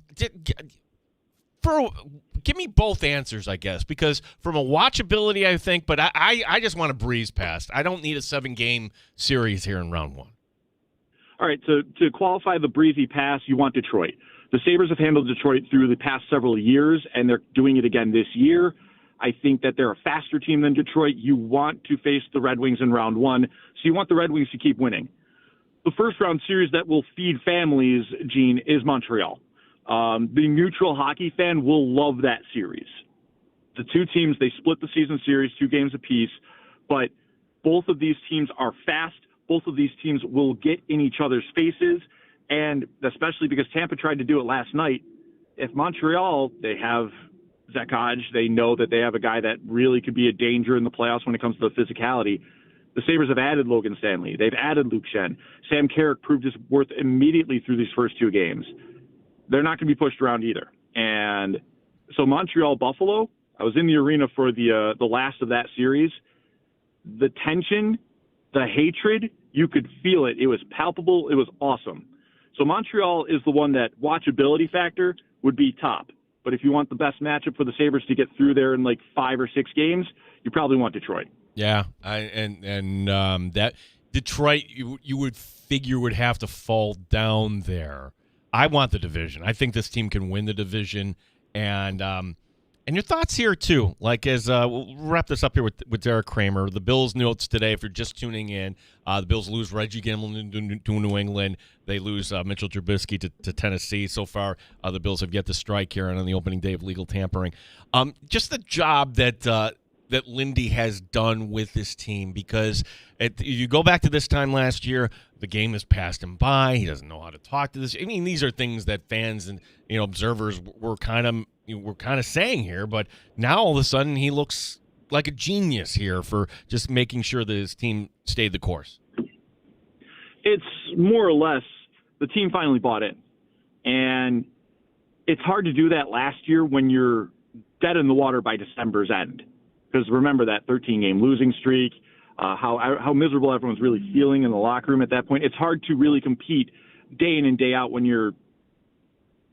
me both answers, I guess, because from a watchability, I think, but I just want to breeze past. I don't need a 7-game series here in round one. All right, to qualify the breezy pass, you want Detroit. The Sabres have handled Detroit through the past several years, and they're doing it again this year. I think that they're a faster team than Detroit. You want to face the Red Wings in round one, so you want the Red Wings to keep winning. The first-round series that will feed families, Gene, is Montreal. The neutral hockey fan will love that series. The two teams, they split the season series, 2 games apiece, but both of these teams are fast. Both of these teams will get in each other's faces, and especially because Tampa tried to do it last night, if Montreal, they have Zach Hodge, they know that they have a guy that really could be a danger in the playoffs when it comes to the physicality. The Sabres have added Logan Stanley. They've added Luke Shen. Sam Carrick proved his worth immediately through these first 2 games. They're not going to be pushed around either. And so Montreal-Buffalo, I was in the arena for the last of that series. The tension, the hatred, you could feel it. It was palpable. It was awesome. So Montreal is the one that watchability factor would be top. But if you want the best matchup for the Sabres to get through there in like 5 or 6 games, you probably want Detroit. Yeah, that Detroit you would figure would have to fall down there. I want the division. I think this team can win the division, and your thoughts here too. Like we'll wrap this up here with Derek Kramer. The Bills notes today. If you're just tuning in, the Bills lose Reggie Gilman to New England. They lose Mitchell Trubisky to Tennessee. So far, the Bills have yet to strike here on the opening day of legal tampering. Just the job that Lindy has done with this team, because you go back to this time last year, the game has passed him by. He doesn't know how to talk to this. I mean, these are things that fans and observers were kind of saying here, but now all of a sudden he looks like a genius here for just making sure that his team stayed the course. It's more or less the team finally bought in, and it's hard to do that last year when you're dead in the water by December's end. Because remember that 13-game losing streak, how miserable everyone's really feeling in the locker room at that point. It's hard to really compete day in and day out when you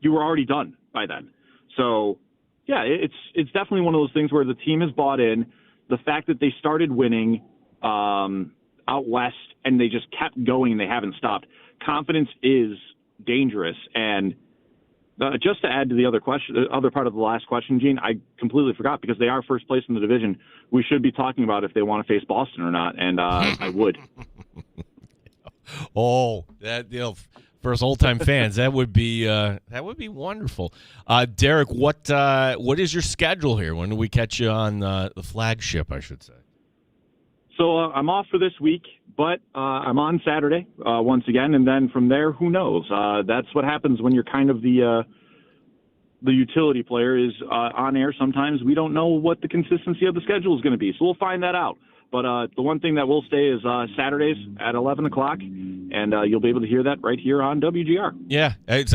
were already done by then. So, yeah, it's definitely one of those things where the team has bought in. The fact that they started winning out west and they just kept going and they haven't stopped. Confidence is dangerous. And just to add to the other part of the last question, Gene, I completely forgot because they are first place in the division. We should be talking about if they want to face Boston or not, and I would. Oh, that for us old-time fans, that would be wonderful. Derek, what is your schedule here? When do we catch you on the flagship, I should say? So I'm off for this week, but I'm on Saturday once again, and then from there, who knows? That's what happens when you're kind of the utility player is on air. Sometimes we don't know what the consistency of the schedule is going to be, so we'll find that out. But the one thing that will stay is Saturdays at 11 o'clock, and you'll be able to hear that right here on WGR. Yeah, it's,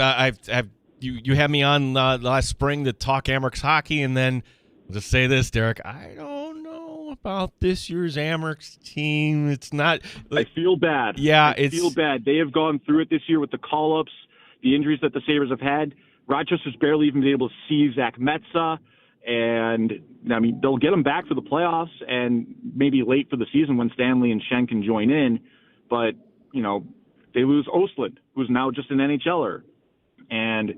you had me on last spring to talk Amerks hockey, and then I'll just say this, Derek, I don't know about this year's Amerks team. It's not. I feel bad. Yeah, I feel bad. They have gone through it this year with the call-ups, the injuries that the Sabres have had. Rochester's barely even been able to see Zach Metsa. And, I mean, they'll get them back for the playoffs and maybe late for the season when Stanley and Schenk can join in. But, you know, they lose Ostlund, who's now just an NHLer. And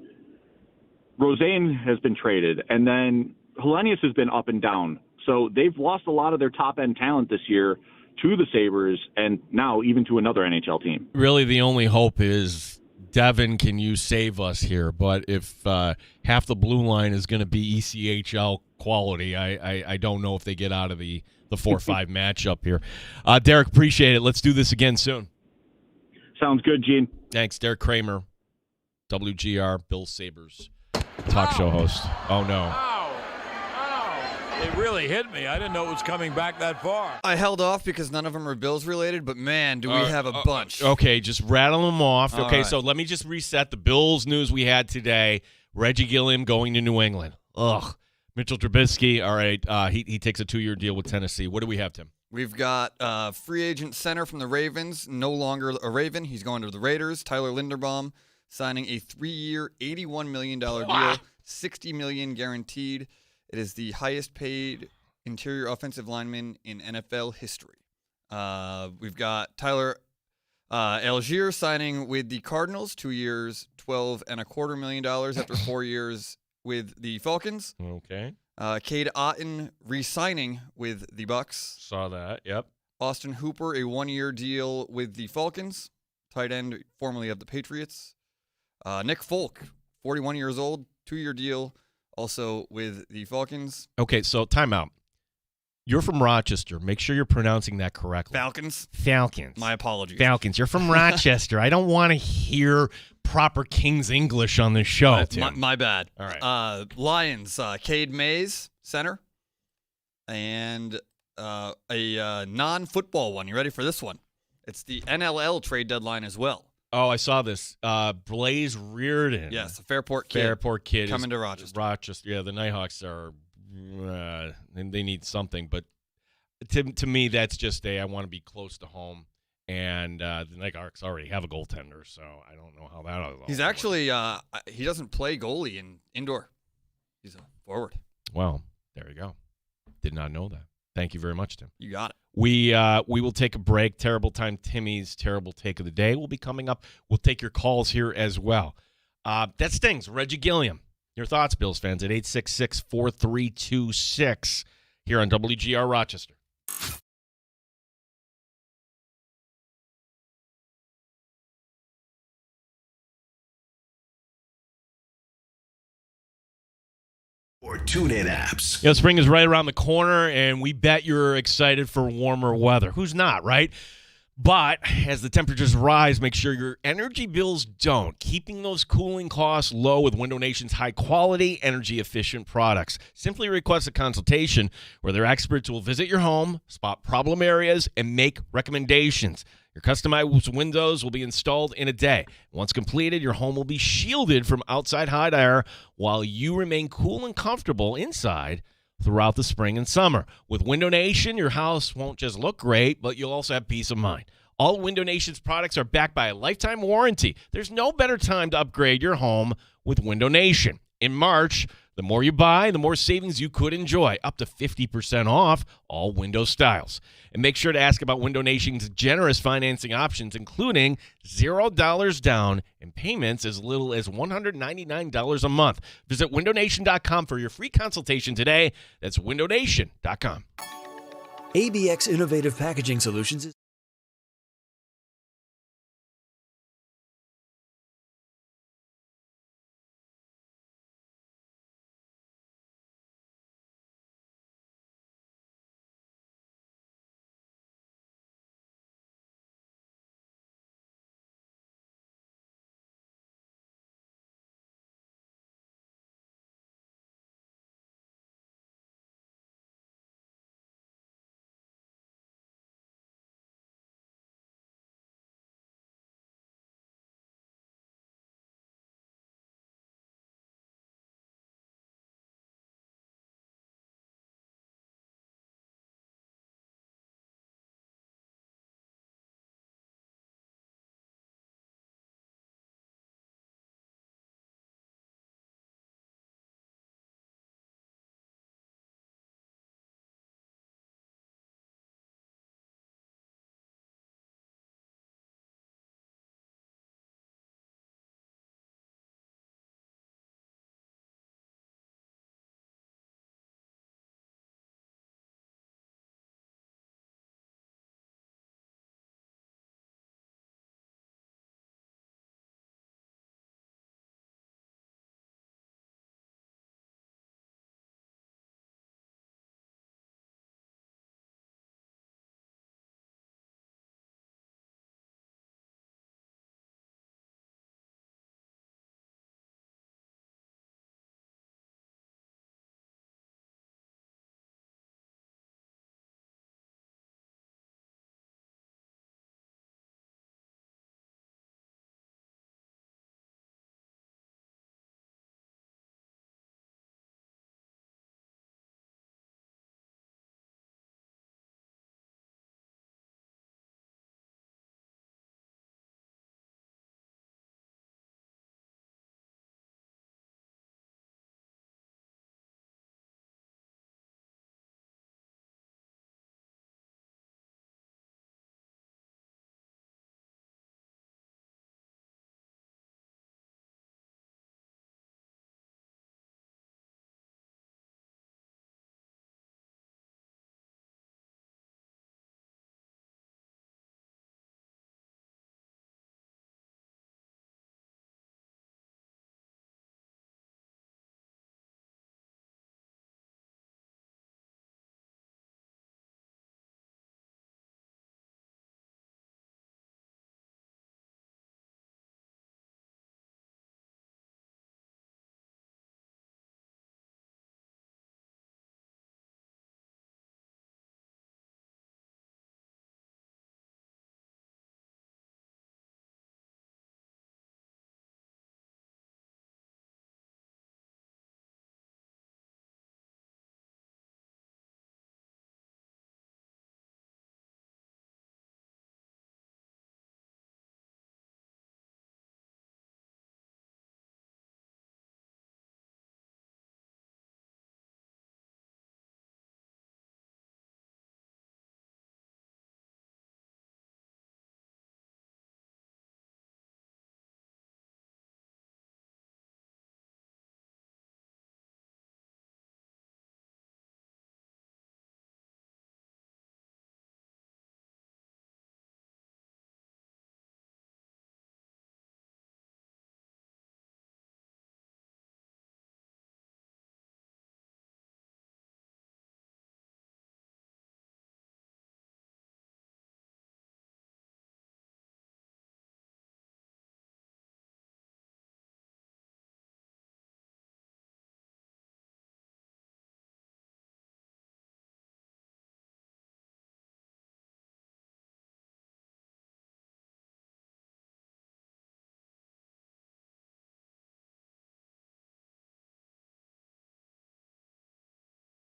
Rosane has been traded. And then Hellenius has been up and down. So they've lost a lot of their top-end talent this year to the Sabres and now even to another NHL team. Really the only hope is, Devin, can you save us here? But if half the blue line is going to be ECHL quality, I don't know if they get out of the 4-5 matchup here. Derek, appreciate it. Let's do this again soon. Sounds good, Gene. Thanks, Derek Kramer, WGR, Bill Sabres talk show host. Oh, no. It really hit me. I didn't know it was coming back that far. I held off because none of them are Bills related, but man, do we have a bunch. Okay, just rattle them off. All Okay, right. so let me just reset the Bills news we had today. Reggie Gilliam going to New England. Ugh. Mitchell Trubisky, all right, he takes a 2-year deal with Tennessee. What do we have, Tim? We've got free agent center from the Ravens, no longer a Raven. He's going to the Raiders. Tyler Linderbaum signing a 3-year, $81 million deal, $60 million guaranteed. It is the highest paid interior offensive lineman in NFL history. We've got Tyler Algier signing with the Cardinals, 2 years, $12.25 million after 4 years with the Falcons. Okay. Cade Otton re-signing with the Bucks. Saw that, yep. Austin Hooper, a 1-year deal with the Falcons. Tight end, formerly of the Patriots. Nick Folk, 41 years old, 2-year deal, also with the Falcons. Okay, so timeout. You're from Rochester. Make sure you're pronouncing that correctly. Falcons. My apologies. Falcons. You're from Rochester. I don't want to hear proper King's English on this show, Tim. My bad. All right. Lions, Cade Mays, center. And a non-football one. You ready for this one? It's the NLL trade deadline as well. Oh, I saw this. Blaze Reardon. Yes, a Fairport kid. Fairport kid. Coming to Rochester. Rochester. Yeah, the Nighthawks are, they need something. But to me, that's just I want to be close to home. And the Nighthawks already have a goaltender, so I don't know how that is. He's actually, he doesn't play goalie in indoor. He's a forward. Well, there you go. Did not know that. Thank you very much, Tim. You got it. We will take a break. Terrible Time Timmy's Terrible Take of the Day will be coming up. We'll take your calls here as well. That stings. Reggie Gilliam. Your thoughts, Bills fans, at 866-4326 here on WGR Rochester. Or TuneIn apps. You know, spring is right around the corner, and we bet you're excited for warmer weather. Who's not, right? But as the temperatures rise, make sure your energy bills don't. Keeping those cooling costs low with Window Nation's high-quality, energy-efficient products. Simply request a consultation where their experts will visit your home, spot problem areas, and make recommendations. Your customized windows will be installed in a day. Once completed, your home will be shielded from outside hot air while you remain cool and comfortable inside throughout the spring and summer. With Window Nation, your house won't just look great, but you'll also have peace of mind. All Window Nation's products are backed by a lifetime warranty. There's no better time to upgrade your home with Window Nation. In March, the more you buy, the more savings you could enjoy, up to 50% off all window styles. And make sure to ask about Window Nation's generous financing options, including $0 down and payments as little as $199 a month. Visit windownation.com for your free consultation today. That's windownation.com. ABX Innovative Packaging Solutions is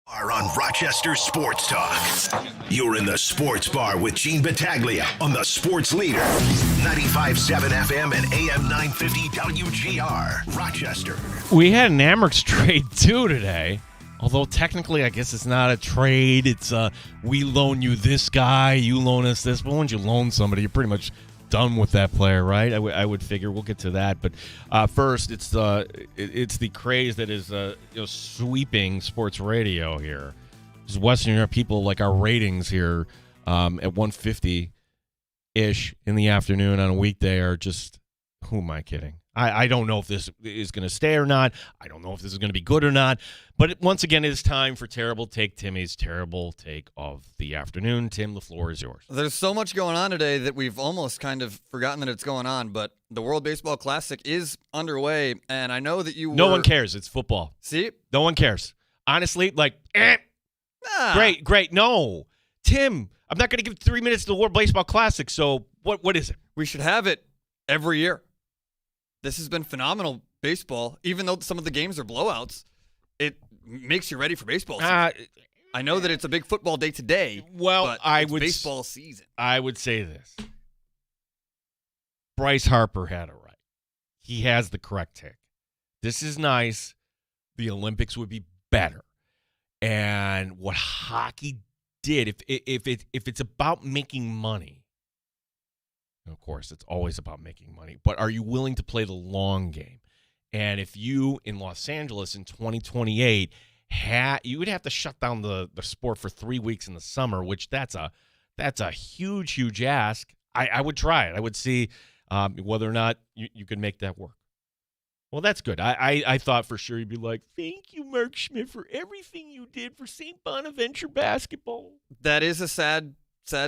Are on Rochester Sports Talk. You're in the Sports Bar with Gene Battaglia on the Sports Leader. 95.7 FM and AM 950 WGR, Rochester. We had an Amerks trade, too, today. Although, technically, I guess it's not a trade. It's we loan you this guy, you loan us this. But once you loan somebody, you're pretty much done with that player, right? I would figure. We'll get to that. But first, it's the craze that is sweeping sports radio here. Just Western Europe people, like our ratings here at 150-ish in the afternoon on a weekday are just, who am I kidding? I don't know if this is going to stay or not. I don't know if this is going to be good or not. But once again, it is time for Terrible Take Timmy's Terrible Take of the Afternoon. Tim, the floor is yours. There's so much going on today that we've almost kind of forgotten that it's going on, but the World Baseball Classic is underway, and I know that No one cares. It's football. See? No one cares. Honestly, Nah. Great. No. Tim, I'm not going to give 3 minutes to the World Baseball Classic, so what is it? We should have it every year. This has been phenomenal baseball. Even though some of the games are blowouts, it makes you ready for baseball season. I know that it's a big football day today, but it's baseball season. I would say this. Bryce Harper had it right. He has the correct take. This is nice. The Olympics would be better. And what hockey did, if it's about making money, of course, it's always about making money, but are you willing to play the long game? And if you, in Los Angeles in 2028, you would have to shut down the sport for 3 weeks in the summer, which that's a huge ask. I would try it. I would see whether or not you could make that work. Well, that's good. I thought for sure you'd be like, thank you, Mark Schmidt, for everything you did for St. Bonaventure basketball. That is a sad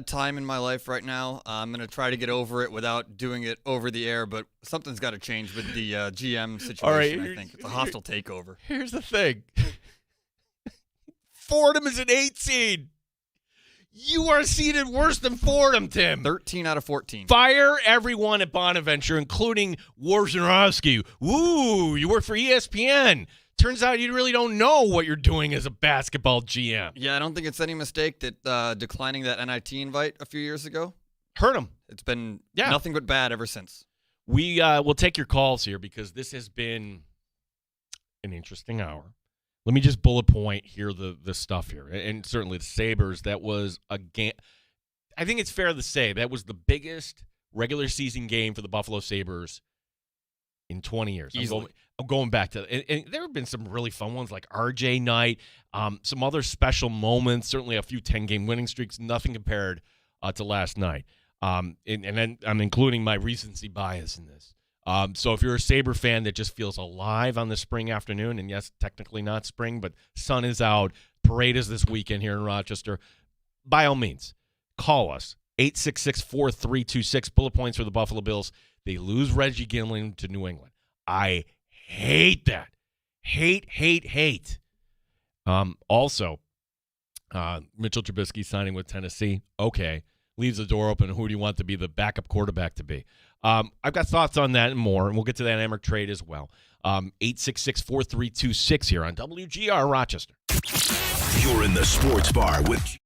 time in my life right now. I'm going to try to get over it without doing it over the air, but something's got to change with the GM situation, All right, I think. It's a hostile takeover. Here's the thing. Fordham is an 8 seed. You are seeded worse than Fordham, Tim. 13 out of 14. Fire everyone at Bonaventure, including Wojnarowski. Woo, you work for ESPN. Turns out you really don't know what you're doing as a basketball GM. Yeah, I don't think it's any mistake that declining that NIT invite a few years ago hurt him. It's been nothing but bad ever since. We will take your calls here because this has been an interesting hour. Let me just bullet point here the stuff here. And certainly the Sabres, that was a game. I think it's fair to say that was the biggest regular season game for the Buffalo Sabres in 20 years. I'm going back to and there have been some really fun ones like RJ night, some other special moments, certainly a few 10-game winning streaks, nothing compared to last night. And then I'm including my recency bias in this. So if you're a Sabre fan that just feels alive on this spring afternoon, and yes, technically not spring, but sun is out, parade is this weekend here in Rochester, by all means, call us, 866-4326, bullet points for the Buffalo Bills. They lose Reggie Gilliam to New England. I hate that. Hate. Also, Mitchell Trubisky signing with Tennessee. Okay. Leaves the door open. Who do you want to be the backup quarterback to be? I've got thoughts on that and more, and we'll get to that Amerks trade as well. 866-4326 here on WGR Rochester. You're in the Sports Bar with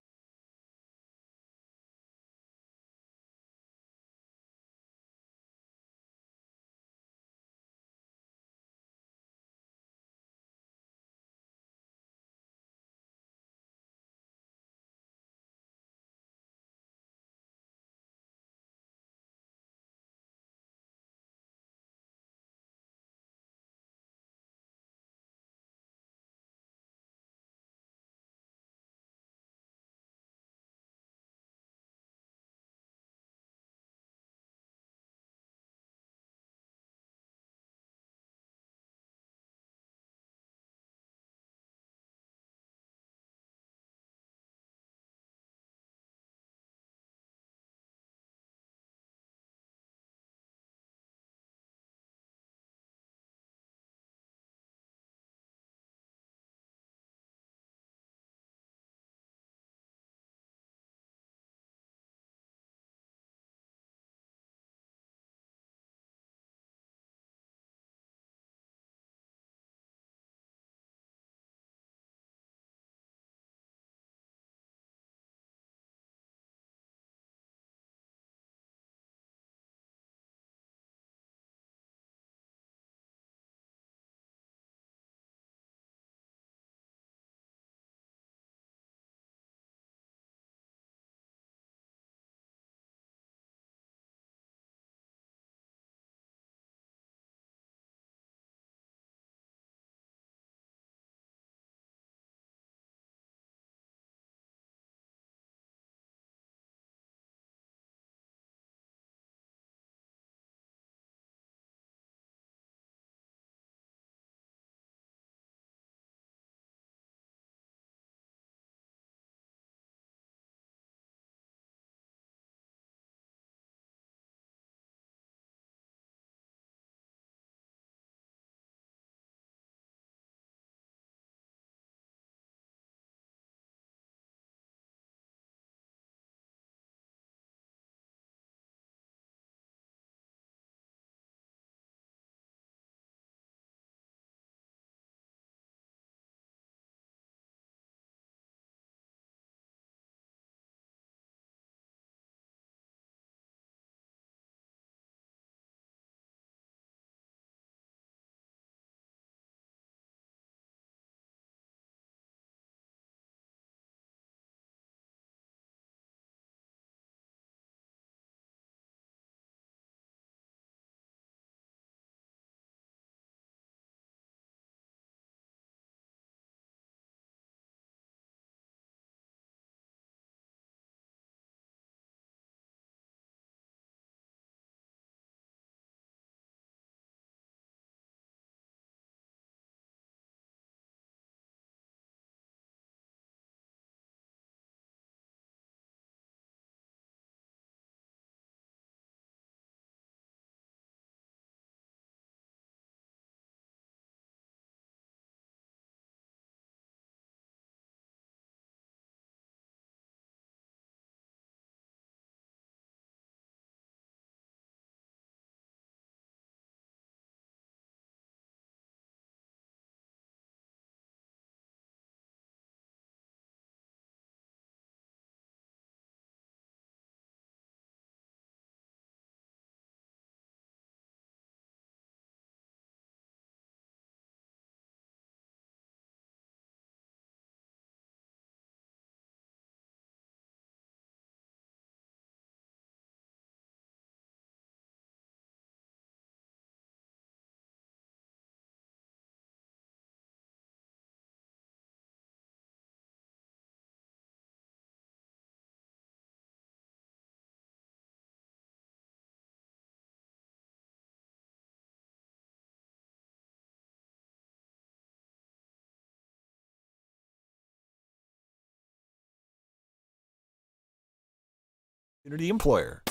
Community employer.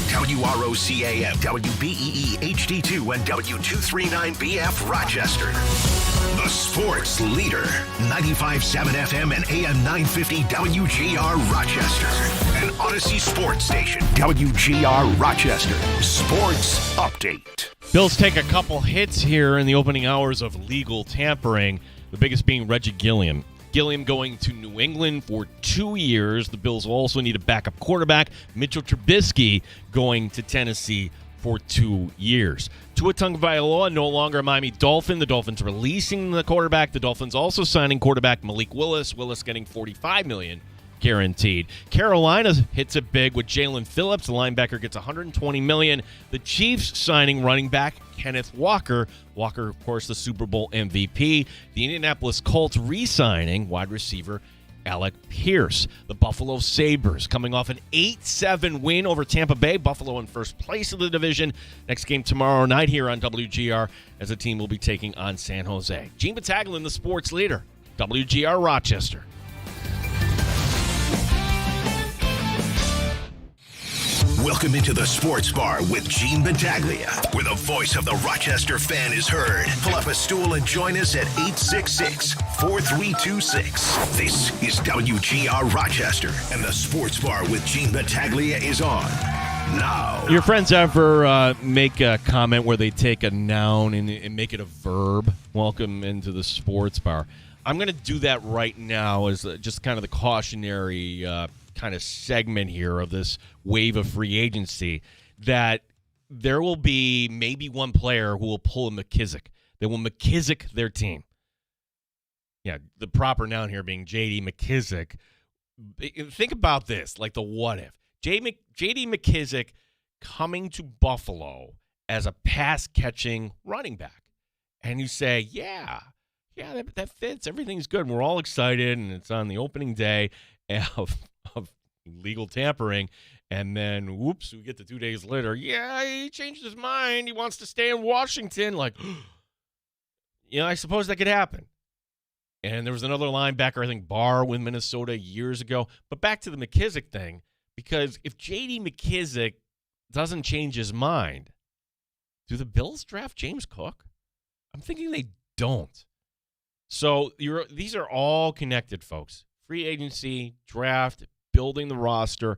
WROCAM, WBEE HD2, and W239BF Rochester. The sports leader. 95.7 FM and AM 950 WGR Rochester. An Odyssey sports station. WGR Rochester. Sports update. Bills take a couple hits here in the opening hours of legal tampering, the biggest being Reggie Gilliam. Gilliam going to New England for 2 years. The Bills will also need a backup quarterback. Mitchell Trubisky going to Tennessee for 2 years. Tua Tagovailoa no longer a Miami Dolphin. The Dolphins releasing the quarterback. The Dolphins also signing quarterback Malik Willis. Willis getting $45 million guaranteed. Carolina hits it big with Jalen Phillips. The linebacker gets $120 million. The Chiefs signing running back Kenneth Walker. Walker, of course, the Super Bowl MVP. The Indianapolis Colts re-signing wide receiver Alec Pierce. The Buffalo Sabres coming off an 8-7 win over Tampa Bay. Buffalo in first place of the division. Next game tomorrow night here on WGR as the team will be taking on San Jose. Gene Battaglia, the sports leader, WGR Rochester. Welcome into the Sports Bar with Gene Battaglia, where the voice of the Rochester fan is heard. Pull up a stool and join us at 866-4326. This is WGR Rochester, and the Sports Bar with Gene Battaglia is on now. Your friends ever make a comment where they take a noun and make it a verb? Welcome into the Sports Bar. I'm going to do that right now as just kind of the cautionary kind of segment here of this wave of free agency, that there will be maybe one player who will pull a McKissick. They will McKissick their team. Yeah, the proper noun here being J.D. McKissick. Think about this, like the what if. J.D. McKissick coming to Buffalo as a pass-catching running back. And you say, yeah, that fits. Everything's good. And we're all excited, and it's on the opening day of legal tampering, and then whoops, we get to 2 days later, he changed his mind, he wants to stay in Washington. Like, I suppose that could happen. And there was another linebacker, I think Barr with Minnesota years ago. But back to the McKissick thing, because if J.D. McKissick doesn't change his mind, do the Bills draft James Cook? I'm thinking they don't. So these are all connected, folks. Free agency, draft, building the roster.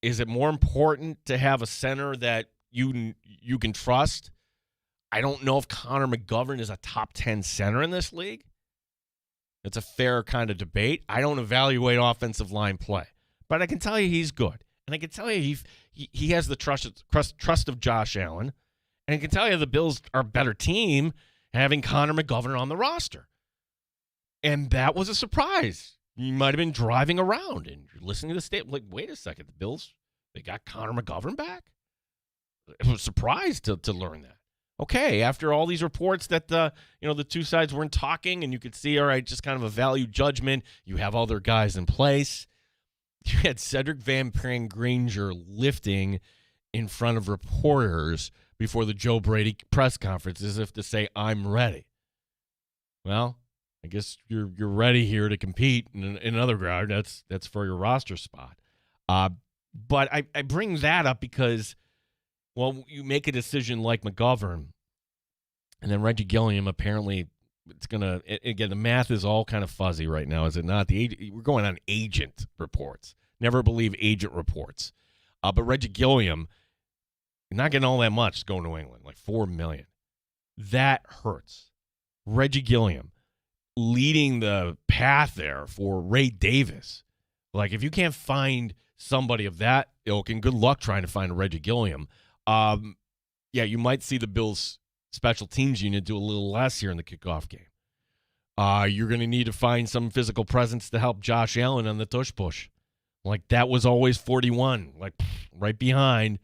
Is it more important to have a center that you can trust? I don't know if Connor McGovern is a top 10 center in this league. It's a fair kind of debate. I don't evaluate offensive line play, but I can tell you he's good, and I can tell you he has the trust of Josh Allen, and I can tell you the Bills are a better team having Connor McGovern on the roster. And that was a surprise. You might have been driving around and you're listening to the state, like, wait a second, the Bills, they got Connor McGovern back? I was surprised to learn that. Okay, after all these reports that the two sides weren't talking, and you could see, all right, just kind of a value judgment. You have all their guys in place. You had Cedric Van Granger lifting in front of reporters before the Joe Brady press conference as if to say, I'm ready. Well, I guess you're ready here to compete in another regard. That's for your roster spot. But I bring that up because, well, you make a decision like McGovern, and then Reggie Gilliam, apparently it's going to, again, the math is all kind of fuzzy right now, is it not? We're going on agent reports. Never believe agent reports. But Reggie Gilliam, not getting all that much going to New England, like $4 million. That hurts. Reggie Gilliam leading the path there for Ray Davis. Like, if you can't find somebody of that ilk, and good luck trying to find a Reggie Gilliam, you might see the Bills' special teams unit do a little less here in the kickoff game. You're going to need to find some physical presence to help Josh Allen on the tush push. Like, that was always 41, like right behind.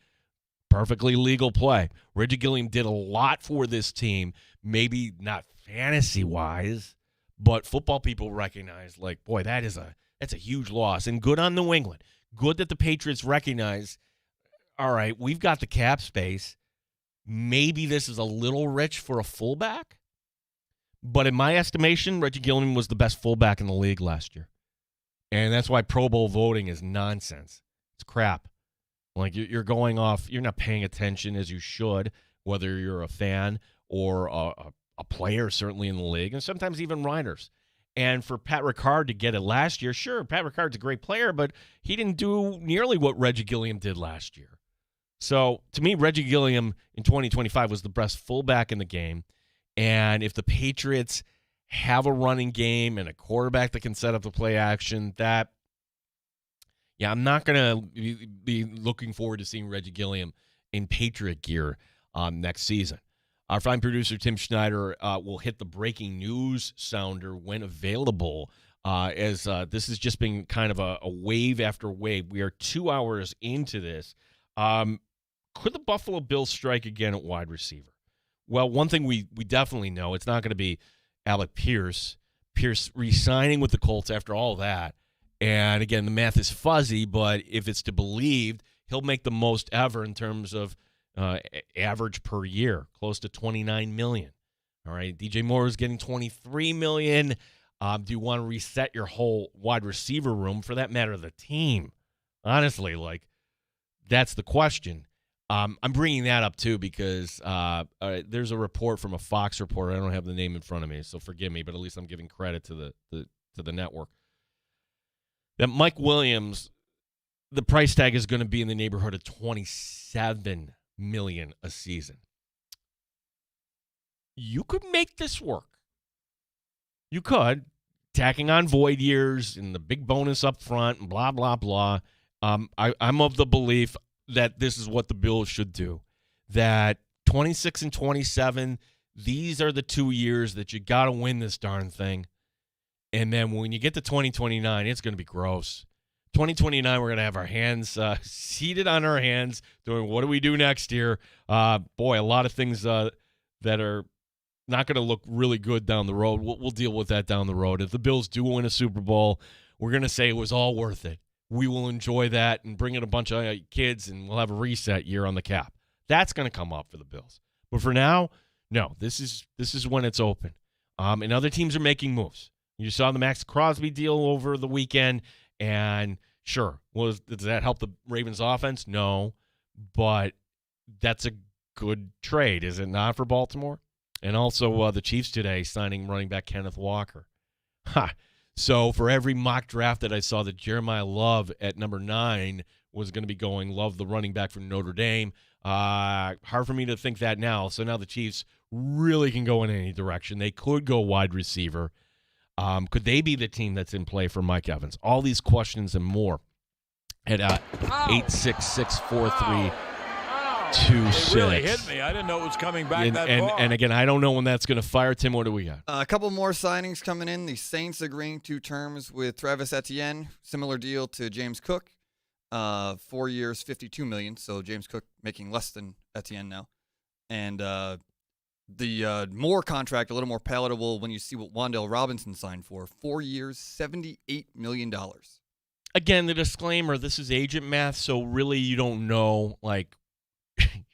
Perfectly legal play. Reggie Gilliam did a lot for this team, maybe not fantasy-wise, but football people recognize, like, boy, that's a huge loss. And good on New England. Good that the Patriots recognize, all right, we've got the cap space. Maybe this is a little rich for a fullback. But in my estimation, Reggie Gilliam was the best fullback in the league last year. And that's why Pro Bowl voting is nonsense. It's crap. Like, you're going off, you're not paying attention as you should, whether you're a fan or a player, certainly in the league, and sometimes even riders. And for Pat Ricard to get it last year, sure, Pat Ricard's a great player, but he didn't do nearly what Reggie Gilliam did last year. So, to me, Reggie Gilliam in 2025 was the best fullback in the game. And if the Patriots have a running game and a quarterback that can set up the play action, I'm not going to be looking forward to seeing Reggie Gilliam in Patriot gear next season. Our fine producer, Tim Schneider, will hit the breaking news sounder when available, as this has just been kind of a wave after wave. We are 2 hours into this. Could the Buffalo Bills strike again at wide receiver? Well, one thing we definitely know, it's not going to be Alec Pierce. Pierce re-signing with the Colts after all that. And, again, the math is fuzzy, but if it's to believed, he'll make the most ever in terms of average per year, close to $29 million. All right, DJ Moore is getting $23 million. Do you want to reset your whole wide receiver room, for that matter, the team? Honestly, that's the question. I'm bringing that up, too, because there's a report from a Fox reporter. I don't have the name in front of me, so forgive me, but at least I'm giving credit to the network. That Mike Williams, the price tag is going to be in the neighborhood of $27 million a season. You could make this work. You could, tacking on void years and the big bonus up front and blah, blah, blah. I'm of the belief that this is what the Bills should do. That 26 and 27, these are the 2 years that you got to win this darn thing. And then when you get to 2029, it's going to be gross. 2029, we're going to have our hands seated on our hands doing what do we do next year. Boy, a lot of things that are not going to look really good down the road. We'll deal with that down the road. If the Bills do win a Super Bowl, we're going to say it was all worth it. We will enjoy that and bring in a bunch of kids, and we'll have a reset year on the cap. That's going to come up for the Bills. But for now, no, this is when it's open. And other teams are making moves. You saw the Max Crosby deal over the weekend, and sure, does that help the Ravens offense? No, but that's a good trade, is it not, for Baltimore? And also the Chiefs today signing running back Kenneth Walker. So for every mock draft that I saw that Jeremiah Love at number 9 was going to be going, Love the running back from Notre Dame, hard for me to think that now. So now the Chiefs really can go in any direction. They could go wide receiver. Could they be the team that's in play for Mike Evans? All these questions and more at 866-432-6. It really hit me. I didn't know it was coming back that far. And again, I don't know when that's going to fire. Tim, what do we got? A couple more signings coming in. The Saints agreeing to terms with Travis Etienne. Similar deal to James Cook. 4 years, $52 million. So James Cook making less than Etienne now. And the Moore contract, a little more palatable when you see what Wan'Dale Robinson signed for. 4 years, $78 million. Again, the disclaimer, this is agent math, so really you don't know,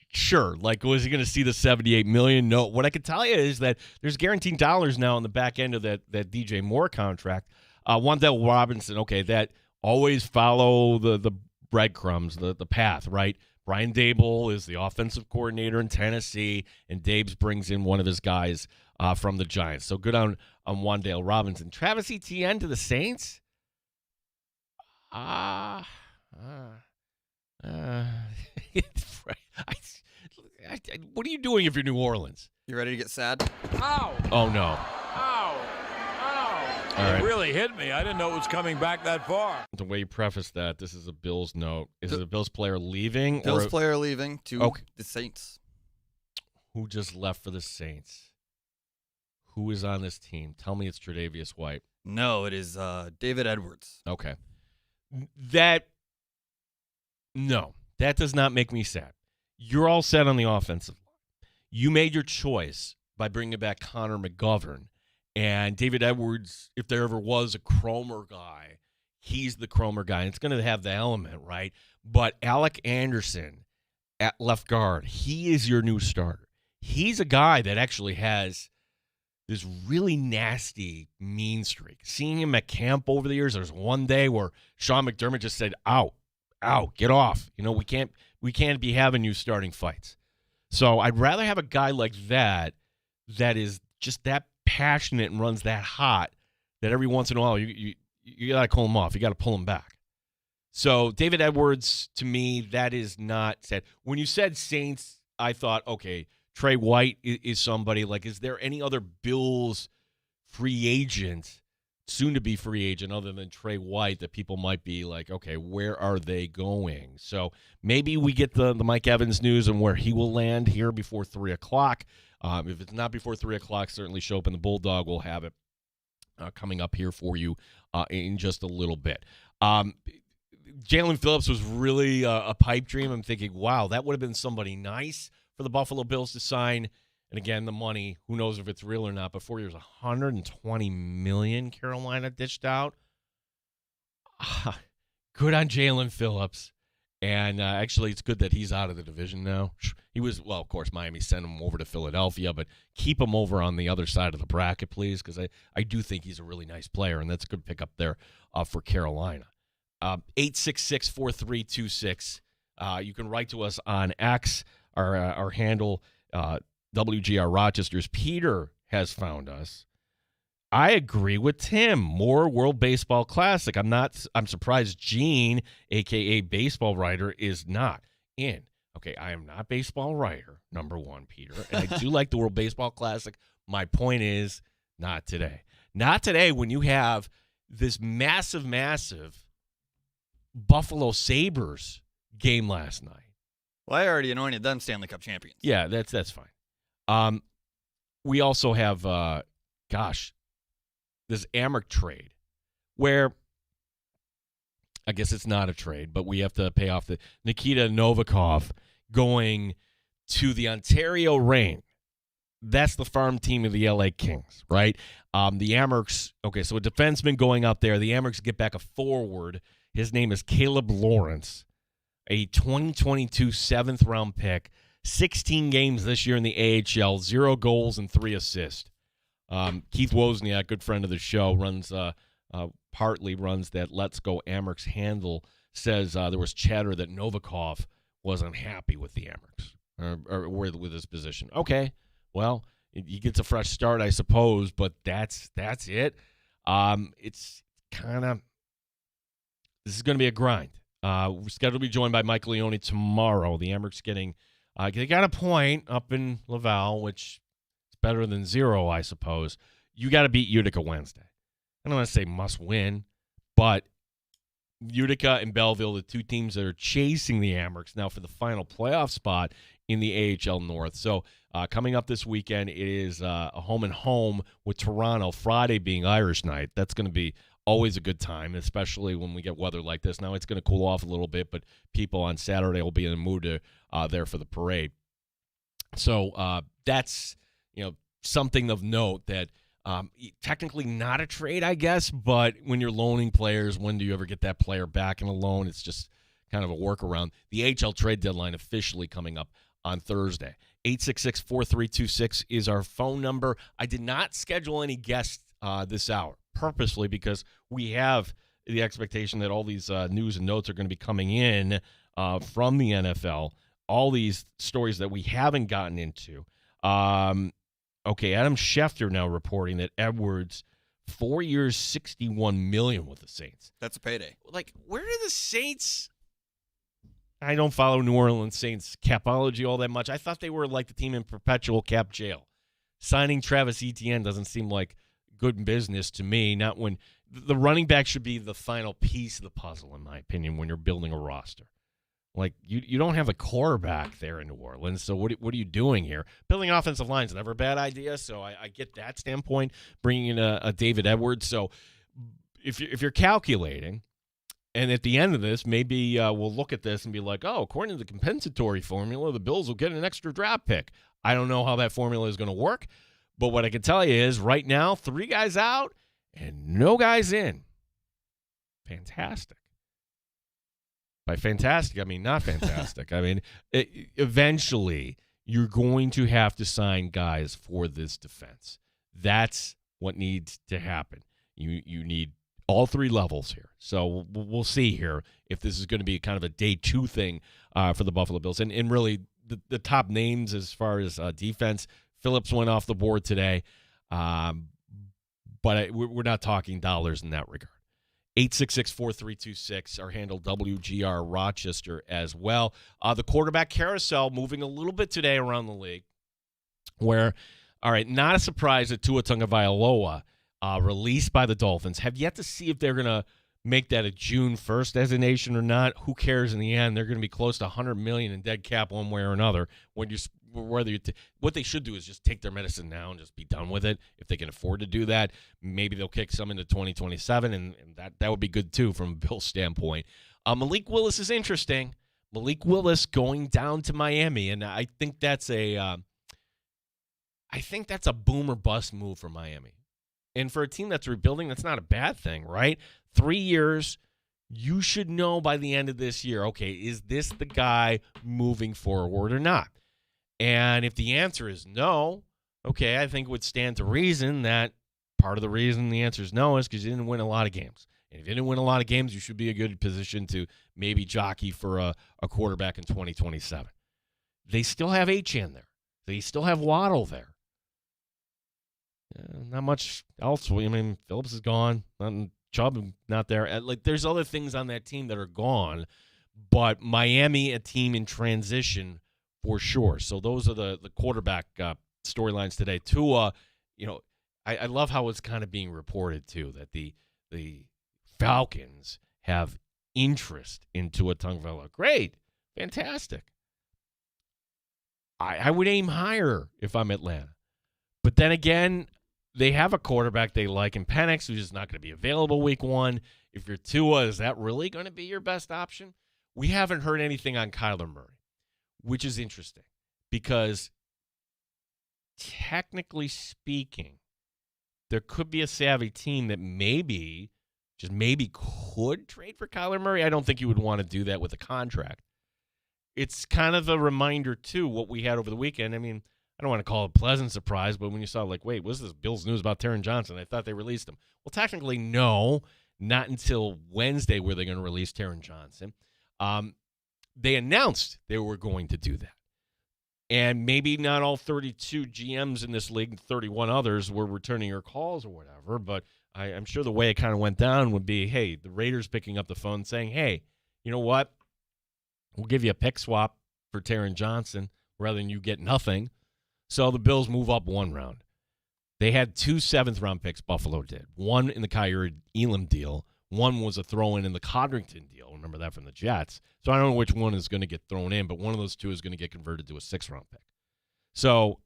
sure, was he going to see the $78 million? No. What I can tell you is that there's guaranteed dollars now on the back end of that DJ Moore contract. Wan'Dale Robinson, okay, that always follow the breadcrumbs, the path, right? Brian Dable is the offensive coordinator in Tennessee, and Dabes brings in one of his guys from the Giants. So good on Wan'Dale Robinson. Travis Etienne to the Saints? What are you doing if you're New Orleans? You ready to get sad? Ow! Oh, no. Ow! It really hit me. I didn't know it was coming back that far. The way you preface that, this is a Bills note. Is it a Bills player leaving? Bills player leaving to the Saints. Who just left for the Saints? Who is on this team? Tell me it's Tre'Davious White. No, it is David Edwards. Okay. That does not make me sad. You're all set on the offensive line. You made your choice by bringing back Connor McGovern. And David Edwards, if there ever was a Cromer guy, he's the Cromer guy. And it's going to have the element, right? But Alec Anderson at left guard, he is your new starter. He's a guy that actually has this really nasty mean streak. Seeing him at camp over the years, there's one day where Sean McDermott just said, out, get off. We can't be having you starting fights. So I'd rather have a guy like that is just that passionate and runs that hot that every once in a while you got to call him off. You got to pull him back. So David Edwards, to me, that is not said. When you said Saints, I thought, okay, Trey White is somebody. Like, is there any other Bills free agent, soon-to-be free agent, other than Trey White that people might be like, okay, where are they going? So maybe we get the Mike Evans news and where he will land here before 3 o'clock. If it's not before 3 o'clock, certainly show up in the Bulldog. We'll have it coming up here for you in just a little bit. Jalen Phillips was really a pipe dream. I'm thinking, wow, that would have been somebody nice for the Buffalo Bills to sign. And again, the money, who knows if it's real or not, but 4 years, $120 million Carolina dished out. Good on Jalen Phillips. And actually, it's good that he's out of the division now. He was, well, of course, Miami sent him over to Philadelphia, but keep him over on the other side of the bracket, please, because I do think he's a really nice player, and that's a good pickup there for Carolina. 866-4326. You can write to us on X, our handle, WGR Rochester's. Peter has found us. I agree with Tim. More World Baseball Classic. I'm surprised Gene, a.k.a. baseball writer, is not in. Okay, I am not baseball writer, number one, Peter. And I do like the World Baseball Classic. My point is, not today. Not today when you have this massive Buffalo Sabres game last night. Well, I already anointed them Stanley Cup champions. Yeah, that's fine. We also have, this Amherst trade where I guess it's not a trade, but we have to pay off the Nikita Novikov going to the Ontario Reign. That's the farm team of the LA Kings, right? The Amherst, okay, so a defenseman going out there. The Amherst get back a forward. His name is Caleb Lawrence, a 2022 7th-round pick, 16 games this year in the AHL, 0 goals and 3 assists. Keith Wozniak, good friend of the show, partly runs that Let's Go Amherst handle, says there was chatter that Novikov was unhappy with the Amherst or with his position. Okay, well, he gets a fresh start, I suppose, but that's it. It's kind of – this is going to be a grind. We're scheduled to be joined by Mike Leone tomorrow. The Amherst getting they got a point up in Laval, which is better than 0, I suppose. You got to beat Utica Wednesday. I don't want to say must win, but Utica and Belleville, the two teams that are chasing the Amherst now for the final playoff spot in the AHL North. So coming up this weekend, it is a home-and-home with Toronto, Friday being Irish night. That's going to be always a good time, especially when we get weather like this. Now it's going to cool off a little bit, but people on Saturday will be in the mood to there for the parade. So that's something of note that technically not a trade, I guess, but when you're loaning players, when do you ever get that player back in a loan? It's just kind of a workaround. The AHL trade deadline officially coming up on Thursday. 866-4326 is our phone number. I did not schedule any guests this hour purposely because we have the expectation that all these news and notes are going to be coming in from the NFL, all these stories that we haven't gotten into. Okay, Adam Schefter now reporting that Edwards, 4 years, $61 million with the Saints. That's a payday. Like, where do the Saints? I don't follow New Orleans Saints capology all that much. I thought they were like the team in perpetual cap jail. Signing Travis Etienne doesn't seem like good business to me. Not when the running back should be the final piece of the puzzle, in my opinion, when you're building a roster. Like, you don't have a quarterback there in New Orleans, so what are you doing here? Building an offensive line is never a bad idea, so I get that standpoint, bringing in a David Edwards. So if you're calculating, and at the end of this, maybe we'll look at this and be like, oh, according to the compensatory formula, the Bills will get an extra draft pick. I don't know how that formula is going to work, but what I can tell you is right now, 3 guys out and no guys in. Fantastic. By fantastic, I mean not fantastic. I mean, eventually you're going to have to sign guys for this defense. That's what needs to happen. You need all three levels here. So we'll see here if this is going to be kind of a day two thing for the Buffalo Bills. And really, the top names as far as defense, Phillips went off the board today, but we're not talking dollars in that regard. 866-4326, our handle WGR Rochester as well. The quarterback carousel moving a little bit today around the league where, all right, not a surprise that Tua Tagovailoa released by the Dolphins. Have yet to see if they're going to make that a June 1st designation or not. Who cares in the end? They're going to be close to $100 million in dead cap one way or another. What they should do is just take their medicine now and just be done with it. If they can afford to do that, maybe they'll kick some into 2027, and that would be good too from a Bills standpoint. Malik Willis is interesting. Malik Willis going down to Miami, and I think that's a boom or bust move for Miami. And for a team that's rebuilding, that's not a bad thing, right? 3 years, you should know by the end of this year, okay, is this the guy moving forward or not? And if the answer is no, okay, I think it would stand to reason that part of the reason the answer is no is because you didn't win a lot of games. And if you didn't win a lot of games, you should be in a good position to maybe jockey for a quarterback in 2027. They still have Achane there. They still have Waddle there. Not much else. I mean, Phillips is gone. Chubb not there. There's other things on that team that are gone, but Miami, a team in transition for sure. So those are the quarterback storylines today. Tua, I love how it's kind of being reported too that the Falcons have interest in Tua Tagovailoa. Great, fantastic. I would aim higher if I'm Atlanta, but then again, they have a quarterback they like in Penix, who's just not going to be available week one. If you're Tua, is that really going to be your best option? We haven't heard anything on Kyler Murray, which is interesting because technically speaking, there could be a savvy team that maybe could trade for Kyler Murray. I don't think you would want to do that with a contract. It's kind of a reminder, too, what we had over the weekend. I mean, I don't want to call it a pleasant surprise, but when you saw, wait, what's this Bills news about Taron Johnson? I thought they released him. Well, technically, no, not until Wednesday were they going to release Taron Johnson. They announced they were going to do that. And maybe not all 32 GMs in this league, 31 others, were returning your calls or whatever, but I'm sure the way it kind of went down would be, hey, the Raiders picking up the phone saying, hey, you know what? We'll give you a pick swap for Taron Johnson rather than you get nothing. So the Bills move up one round. They had 2 7th-round picks, Buffalo did. One in the Kaiir Elam deal. One was a throw-in the Codrington deal. Remember that from the Jets. So I don't know which one is going to get thrown in, but one of those two is going to get converted to a 6th-round pick. So,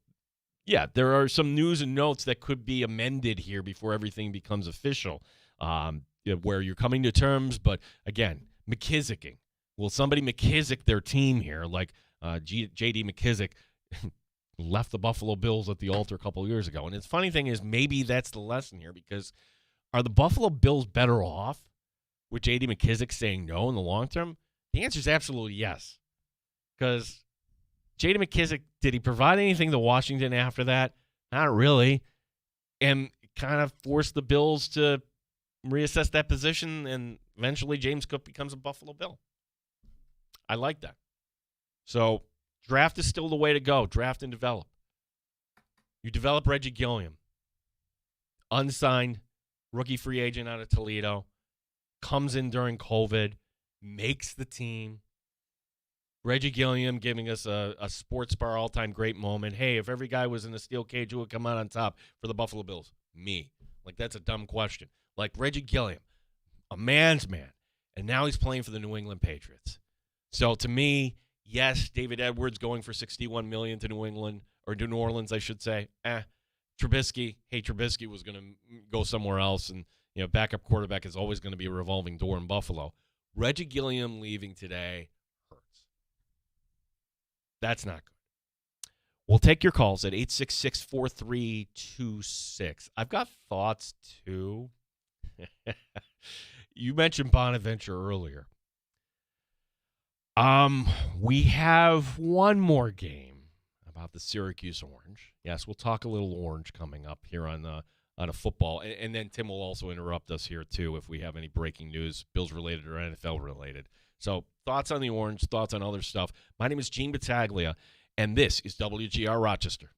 yeah, there are some news and notes that could be amended here before everything becomes official, where you're coming to terms. But, again, McKissicking. Will somebody McKissick their team here like J.D. McKissick left the Buffalo Bills at the altar a couple of years ago? And the funny thing is maybe that's the lesson here because are the Buffalo Bills better off with J.D. McKissick saying no in the long term? The answer is absolutely yes. Because J.D. McKissick, did he provide anything to Washington after that? Not really. And kind of forced the Bills to reassess that position, and eventually James Cook becomes a Buffalo Bill. I like that. So draft is still the way to go. Draft and develop. You develop Reggie Gilliam. Unsigned, rookie free agent out of Toledo. Comes in during COVID. Makes the team. Reggie Gilliam giving us a sports bar all-time great moment. Hey, if every guy was in a steel cage, who would come out on top for the Buffalo Bills? Me. That's a dumb question. Reggie Gilliam, a man's man. And now he's playing for the New England Patriots. So to me, yes, David Edwards going for $61 million to New England, or to New Orleans, I should say. Trubisky was going to go somewhere else, and backup quarterback is always going to be a revolving door in Buffalo. Reggie Gilliam leaving today hurts. That's not good. We'll take your calls at 866-4326. I've got thoughts too. You mentioned Bonaventure earlier. We have one more game, about about the Syracuse Orange. Yes, we'll talk a little Orange coming up here on a football. And then Tim will also interrupt us here, too, if we have any breaking news, Bills related or NFL related. So thoughts on the Orange, thoughts on other stuff. My name is Gene Battaglia, and this is WGR Rochester.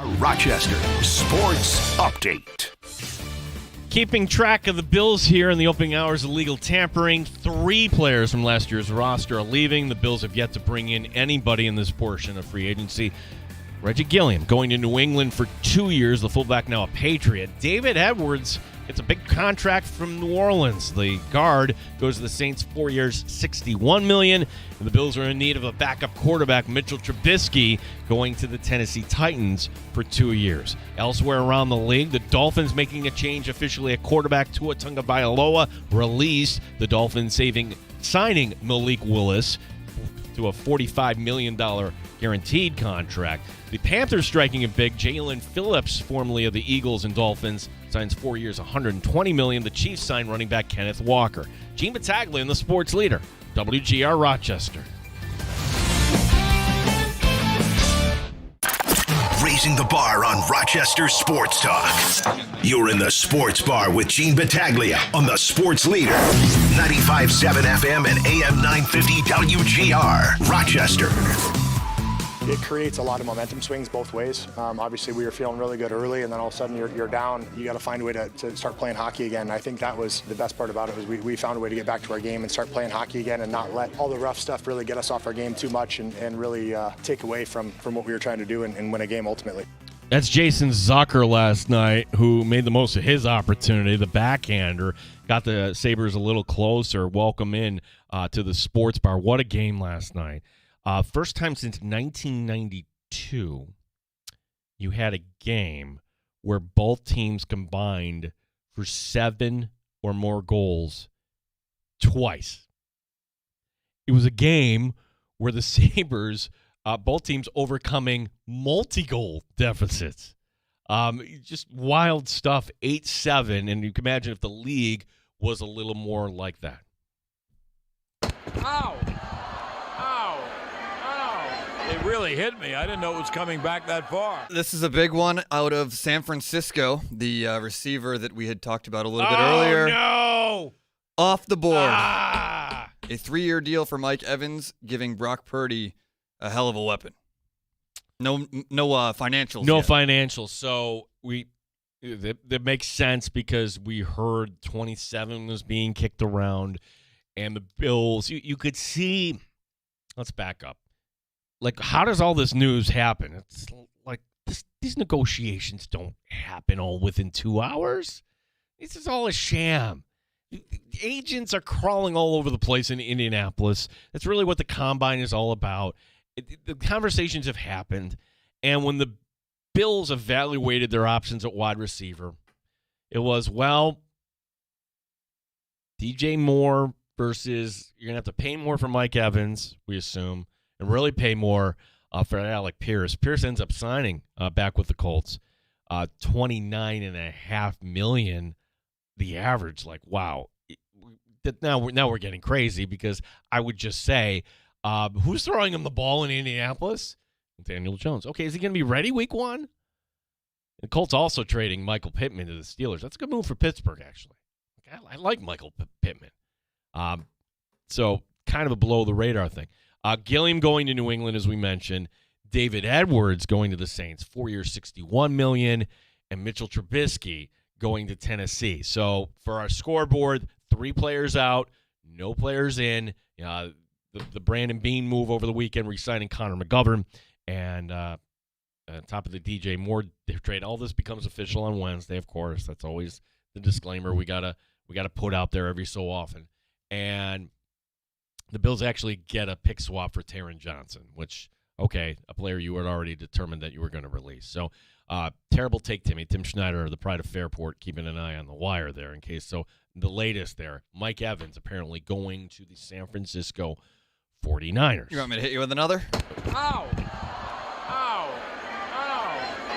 Rochester Sports Update. Keeping track of the Bills here in the opening hours of legal tampering. 3 players from last year's roster are leaving. The Bills have yet to bring in anybody in this portion of free agency. Reggie Gilliam going to New England for 2 years. The fullback now a Patriot. David Edwards gets a big contract from New Orleans. The guard goes to the Saints 4 years, $61 million. And the Bills are in need of a backup quarterback, Mitchell Trubisky, going to the Tennessee Titans for 2 years. Elsewhere around the league, the Dolphins making a change officially at quarterback. Tua Tagovailoa released. The Dolphins signing Malik Willis to a $45 million guaranteed contract. The Panthers striking it big. Jalen Phillips, formerly of the Eagles and Dolphins, signs 4 years, $120 million. The Chiefs sign running back Kenneth Walker. Gene Battaglia in the sports leader, WGR Rochester. Raising the bar on Rochester Sports Talk. You're in the Sports Bar with Gene Battaglia on the Sports Leader. 95.7 FM and AM 950 WGR Rochester. It creates a lot of momentum swings both ways. Obviously, we were feeling really good early, and then all of a sudden you're down. You got to find a way to start playing hockey again. And I think that was the best part about it, was we found a way to get back to our game and start playing hockey again and not let all the rough stuff really get us off our game too much and really take away from what we were trying to do and win a game ultimately. That's Jason Zucker last night, who made the most of his opportunity. The backhander got the Sabres a little closer. Welcome in to the Sports Bar. What a game last night. First time since 1992, you had a game where both teams combined for 7 or more goals twice. It was a game where the Sabres, both teams overcoming multi-goal deficits. Just wild stuff, 8-7, and you can imagine if the league was a little more like that. Ow! It really hit me. I didn't know it was coming back that far. This is a big one out of San Francisco, the receiver that we had talked about a little bit earlier. No! Off the board. Ah! A 3-year deal for Mike Evans, giving Brock Purdy a hell of a weapon. No financials. No yet. financials. So that makes sense because we heard 27 was being kicked around, and the Bills. You could see. Let's back up. Like, how does all this news happen? It's like these negotiations don't happen all within 2 hours. This is all a sham. Agents are crawling all over the place in Indianapolis. That's really what the combine is all about. The conversations have happened, and when the Bills evaluated their options at wide receiver, it was, well, DJ Moore versus you're going to have to pay more for Mike Evans, we assume, and really pay more for Alec Pierce. Pierce ends up signing back with the Colts, $29.5 million. The average, like, wow. Now we're getting crazy because I would just say, who's throwing him the ball in Indianapolis? Daniel Jones. Okay, is he going to be ready week 1? The Colts also trading Michael Pittman to the Steelers. That's a good move for Pittsburgh, actually. I like Michael Pittman. So kind of a below-the-radar thing. Gilliam going to New England, as we mentioned. David Edwards going to the Saints, 4 years, $61 million. And Mitchell Trubisky going to Tennessee. So for our scoreboard, 3 players out, no players in. The Brandon Bean move over the weekend, re-signing Connor McGovern. And on top of the DJ Moore trade, all this becomes official on Wednesday, of course. That's always the disclaimer we gotta put out there every so often. And the Bills actually get a pick swap for Taron Johnson, which, okay, a player you had already determined that you were going to release. So, terrible take, Timmy. Tim Schneider, the pride of Fairport, keeping an eye on the wire there in case. So, the latest there, Mike Evans apparently going to the San Francisco 49ers. You want me to hit you with another? Ow!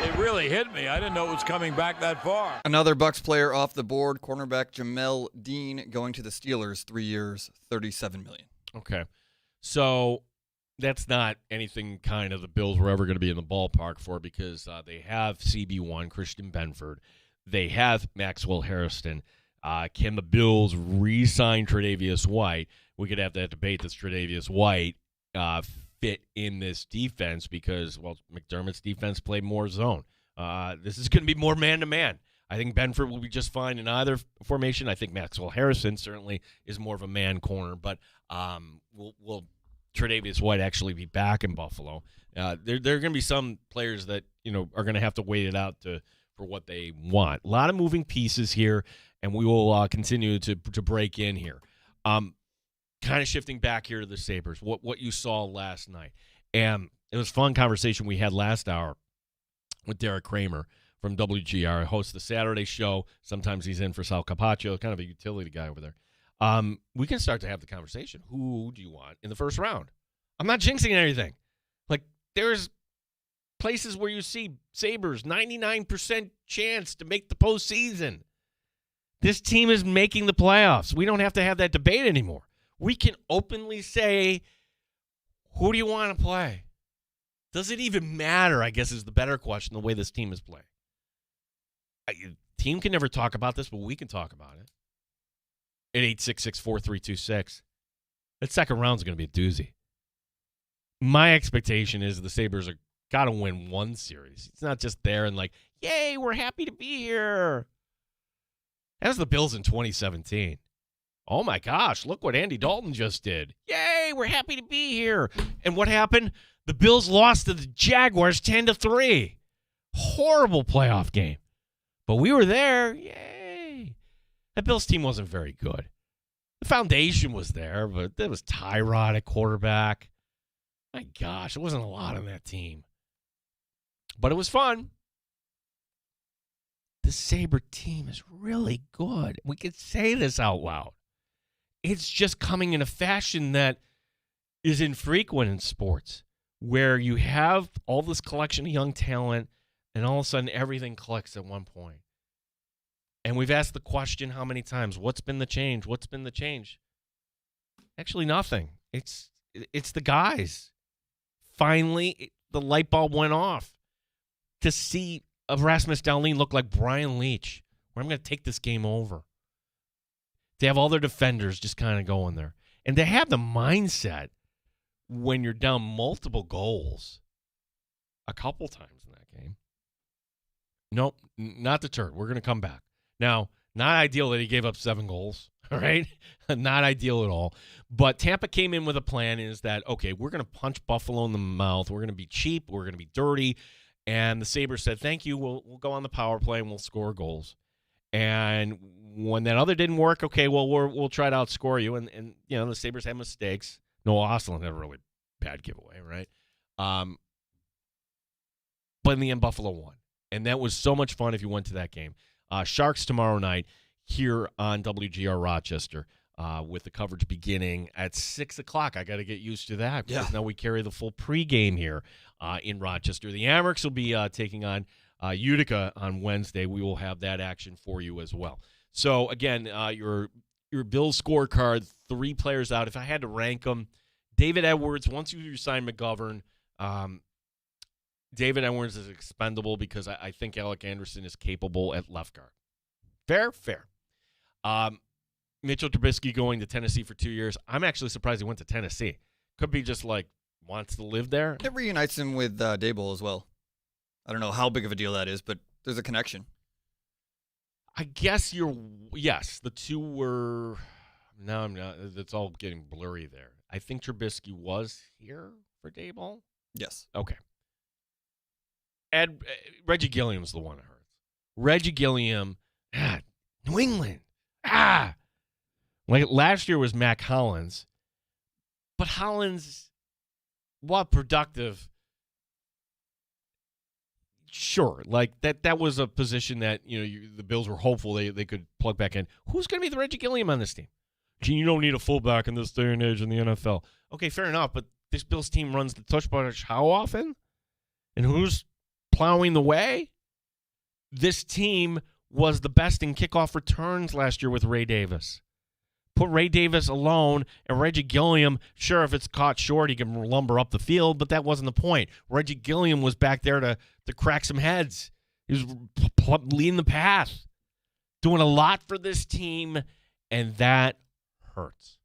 It really hit me. I didn't know it was coming back that far. Another Bucs player off the board, cornerback Jamel Dean going to the Steelers, 3 years, $37 million. Okay. So that's not anything kind of the Bills were ever going to be in the ballpark for because they have CB1, Christian Benford. They have Maxwell Harrison. Can the Bills re-sign Tre'Davious White? We could have that debate. Does Tre'Davious White fit in this defense because, well, McDermott's defense played more zone. This is going to be more man-to-man. I think Benford will be just fine in either formation. I think Maxwell Harrison certainly is more of a man corner, but will Tre'Davious White actually be back in Buffalo? There are going to be some players that are going to have to wait it out for what they want. A lot of moving pieces here, and we will continue to break in here. Kind of shifting back here to the Sabres, what you saw last night. And it was a fun conversation we had last hour with Derek Kramer from WGR. Hosts the Saturday show. Sometimes he's in for Sal Capaccio, kind of a utility guy over there. We can start to have the conversation. Who do you want in the first round? I'm not jinxing anything. Like, there's places where you see Sabres, 99% chance to make the postseason. This team is making the playoffs. We don't have to have that debate anymore. We can openly say, who do you want to play? Does it even matter, I guess, is the better question, the way this team is playing. Team can never talk about this, but we can talk about it. At 866-4326. That second round is going to be a doozy. My expectation is the Sabres are got to win one series. It's not just there and like, yay, we're happy to be here. That was the Bills in 2017. Oh, my gosh, look what Andy Dalton just did. Yay, we're happy to be here. And what happened? The Bills lost to the Jaguars 10-3. Horrible playoff game. But we were there. Yay. That Bills team wasn't very good. The foundation was there, but there was Tyrod at quarterback. My gosh, it wasn't a lot on that team. But it was fun. The Sabre team is really good. We could say this out loud. It's just coming in a fashion that is infrequent in sports, where you have all this collection of young talent, and all of a sudden everything clicks at one point. And we've asked the question how many times? What's been the change? What's been the change? Actually, nothing. It's the guys. Finally, the light bulb went off to see Rasmus Dahlin look like Brian Leach, where I'm going to take this game over. They have all their defenders just kind of going there. And they have the mindset when you're down multiple goals a couple times in that game. Nope, not deterred. We're going to come back. Now, not ideal that he gave up 7 goals, all right? Not ideal at all. But Tampa came in with a plan is that, okay, we're going to punch Buffalo in the mouth. We're going to be cheap. We're going to be dirty. And the Sabres said, thank you. We'll go on the power play and we'll score goals. And when that other didn't work, okay, well, we'll try to outscore you. And the Sabres had mistakes. Noah Ostlund had a really bad giveaway, right? But in the end, Buffalo won. And that was so much fun if you went to that game. Sharks tomorrow night here on WGR Rochester with the coverage beginning at 6 o'clock. I got to get used to that because now we carry the full pregame here in Rochester. The Amerks will be taking on Utica on Wednesday. We will have that action for you as well. So, again, your Bills scorecard, 3 players out. If I had to rank them, David Edwards, once you sign McGovern, David Edwards is expendable because I think Alec Anderson is capable at left guard. Fair. Mitchell Trubisky going to Tennessee for 2 years. I'm actually surprised he went to Tennessee. Could be just like wants to live there. It reunites him with Daboll as well. I don't know how big of a deal that is, but there's a connection. I guess yes, the two were. No, I'm not. It's all getting blurry there. I think Trubisky was here for Daboll. Yes. Okay. Reggie Gilliam's the one that hurts. Reggie Gilliam, New England. Like last year was Mac Hollins. But Hollins, while productive, sure. Like that was a position that, the Bills were hopeful they could plug back in. Who's going to be the Reggie Gilliam on this team? Gene, you don't need a fullback in this day and age in the NFL. Okay, fair enough, but this Bills team runs the touch bunch how often? And who's plowing the way? This team was the best in kickoff returns last year with Ray Davis. Put Ray Davis alone, and Reggie Gilliam, sure, if it's caught short, he can lumber up the field, but that wasn't the point. Reggie Gilliam was back there to crack some heads. He was leading the path, doing a lot for this team, and that hurts.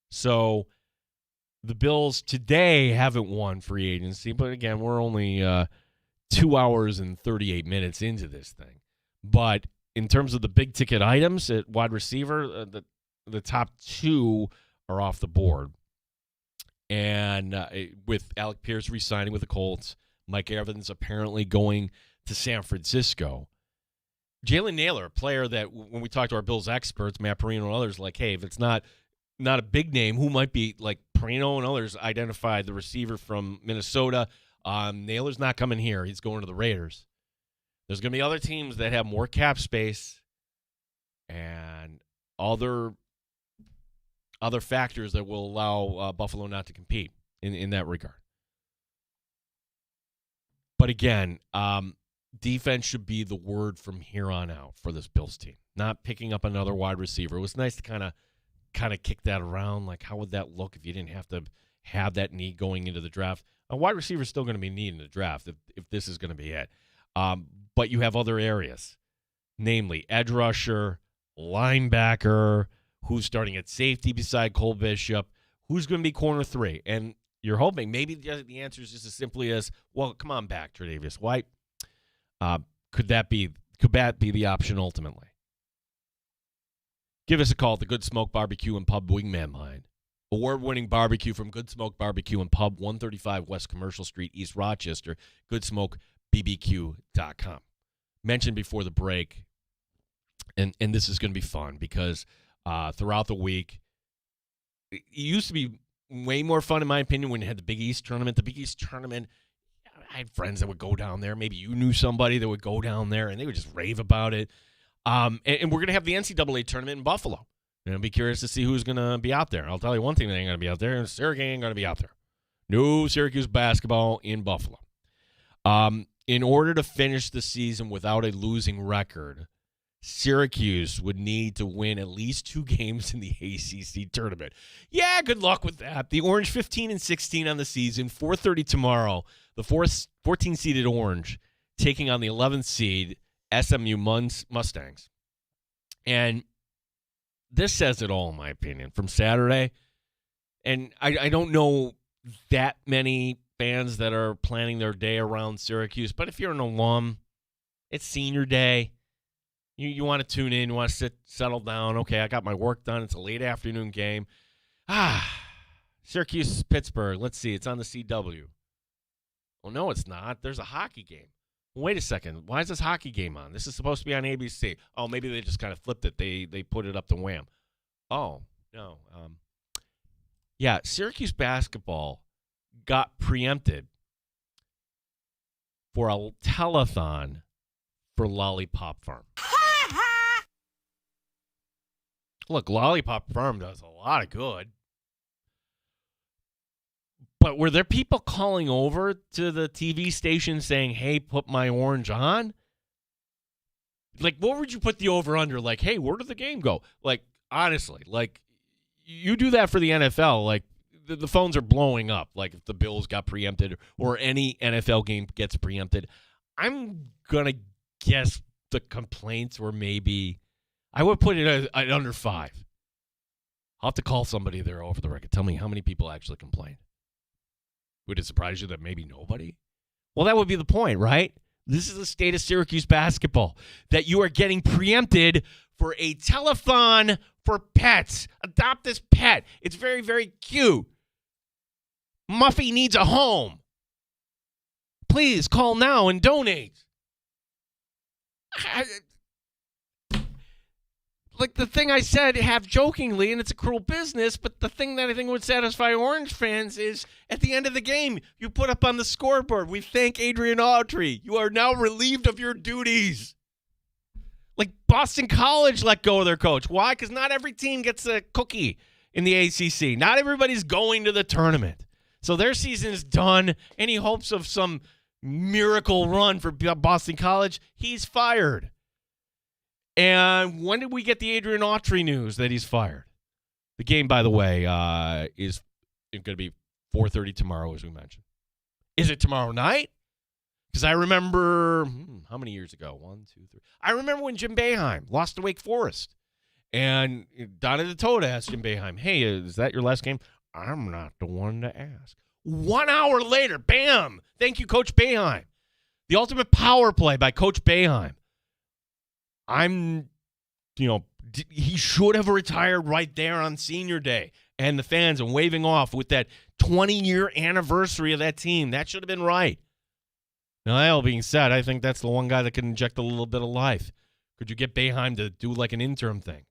So The Bills today haven't won free agency, but again, we're only 2 hours and 38 minutes into this thing. But in terms of the big ticket items at wide receiver, the top two are off the board. And with Alec Pierce re-signing with the Colts, Mike Evans apparently going to San Francisco. Jalen Naylor, a player that when we talk to our Bills experts, Matt Perino and others, like, hey, if it's not a big name, who might be, like Perino and others identified the receiver from Minnesota. Naylor's not coming here. He's going to the Raiders. There's going to be other teams that have more cap space and other factors that will allow Buffalo not to compete in that regard. But again, defense should be the word from here on out for this Bills team. Not picking up another wide receiver. It was nice to kind of kick that around. Like, how would that look if you didn't have to have that need going into the draft? A wide receiver is still going to be needed in the draft if this is going to be it. But you have other areas, namely edge rusher, linebacker, who's starting at safety beside Cole Bishop, who's going to be corner three. And you're hoping maybe the answer is just as simply as, well, come on back, Tre'Davious White. Could that be the option ultimately? Give us a call at the Good Smoke Barbecue and Pub Wingman Line. Award-winning barbecue from Good Smoke Barbecue and Pub, 135 West Commercial Street, East Rochester, goodsmokebbq.com. Mentioned before the break, and this is going to be fun because throughout the week, it used to be way more fun, in my opinion, when you had the Big East tournament. The Big East tournament, I had friends that would go down there. Maybe you knew somebody that would go down there, and they would just rave about it. And we're going to have the NCAA tournament in Buffalo. And I'll be curious to see who's going to be out there. I'll tell you one thing that ain't going to be out there, and Syracuse ain't going to be out there. No Syracuse basketball in Buffalo. In order to finish the season without a losing record, Syracuse would need to win at least 2 games in the ACC tournament. Yeah, good luck with that. The Orange 15-16 on the season, 4:30 tomorrow. The 14-seeded Orange taking on the 11th seed SMU Mustangs. And this says it all, in my opinion, from Saturday. And I don't know that many fans that are planning their day around Syracuse, but if you're an alum, it's senior day. You want to tune in, you want to settle down. Okay, I got my work done. It's a late afternoon game. Syracuse, Pittsburgh. Let's see. It's on the CW. Well, no, it's not. There's a hockey game. Wait a second. Why is this hockey game on? This is supposed to be on ABC. Oh, maybe they just kind of flipped it. They put it up to Wham. Oh, no. Yeah, Syracuse basketball got preempted for a telethon for Lollipop Farm. Look, Lollipop Farm does a lot of good. But were there people calling over to the TV station saying, hey, put my orange on? Like, what would you put the over-under? Like, hey, where did the game go? Like, honestly, like, you do that for the NFL, like, the phones are blowing up. Like, if the Bills got preempted or any NFL game gets preempted, I'm going to guess the complaints were maybe, I would put it at under 5. I'll have to call somebody there over the record. Tell me how many people actually complained. Would it surprise you that maybe nobody? Well, that would be the point, right? This is the state of Syracuse basketball, that you are getting preempted for a telethon for pets. Adopt this pet. It's very, very cute. Muffy needs a home. Please call now and donate. Like the thing I said half jokingly, and it's a cruel business, but the thing that I think would satisfy Orange fans is at the end of the game, you put up on the scoreboard, we thank Adrian Autry. You are now relieved of your duties. Like Boston College let go of their coach. Why? Because not every team gets a cookie in the ACC. Not everybody's going to the tournament. So their season is done. Any hopes of some miracle run for Boston College, he's fired. And when did we get the Adrian Autry news that he's fired? The game, by the way, is going to be 4:30 tomorrow, as we mentioned. Is it tomorrow night? Because I remember, how many years ago? 1, 2, 3. I remember when Jim Boeheim lost to Wake Forest. And Donna DeToda asked Jim Boeheim, hey, is that your last game? I'm not the one to ask. 1 hour later, bam! Thank you, Coach Boeheim. The ultimate power play by Coach Boeheim. He should have retired right there on senior day and the fans and waving off with that 20-year anniversary of that team. That should have been right. Now, that all being said, I think that's the one guy that could inject a little bit of life. Could you get Boeheim to do like an interim thing?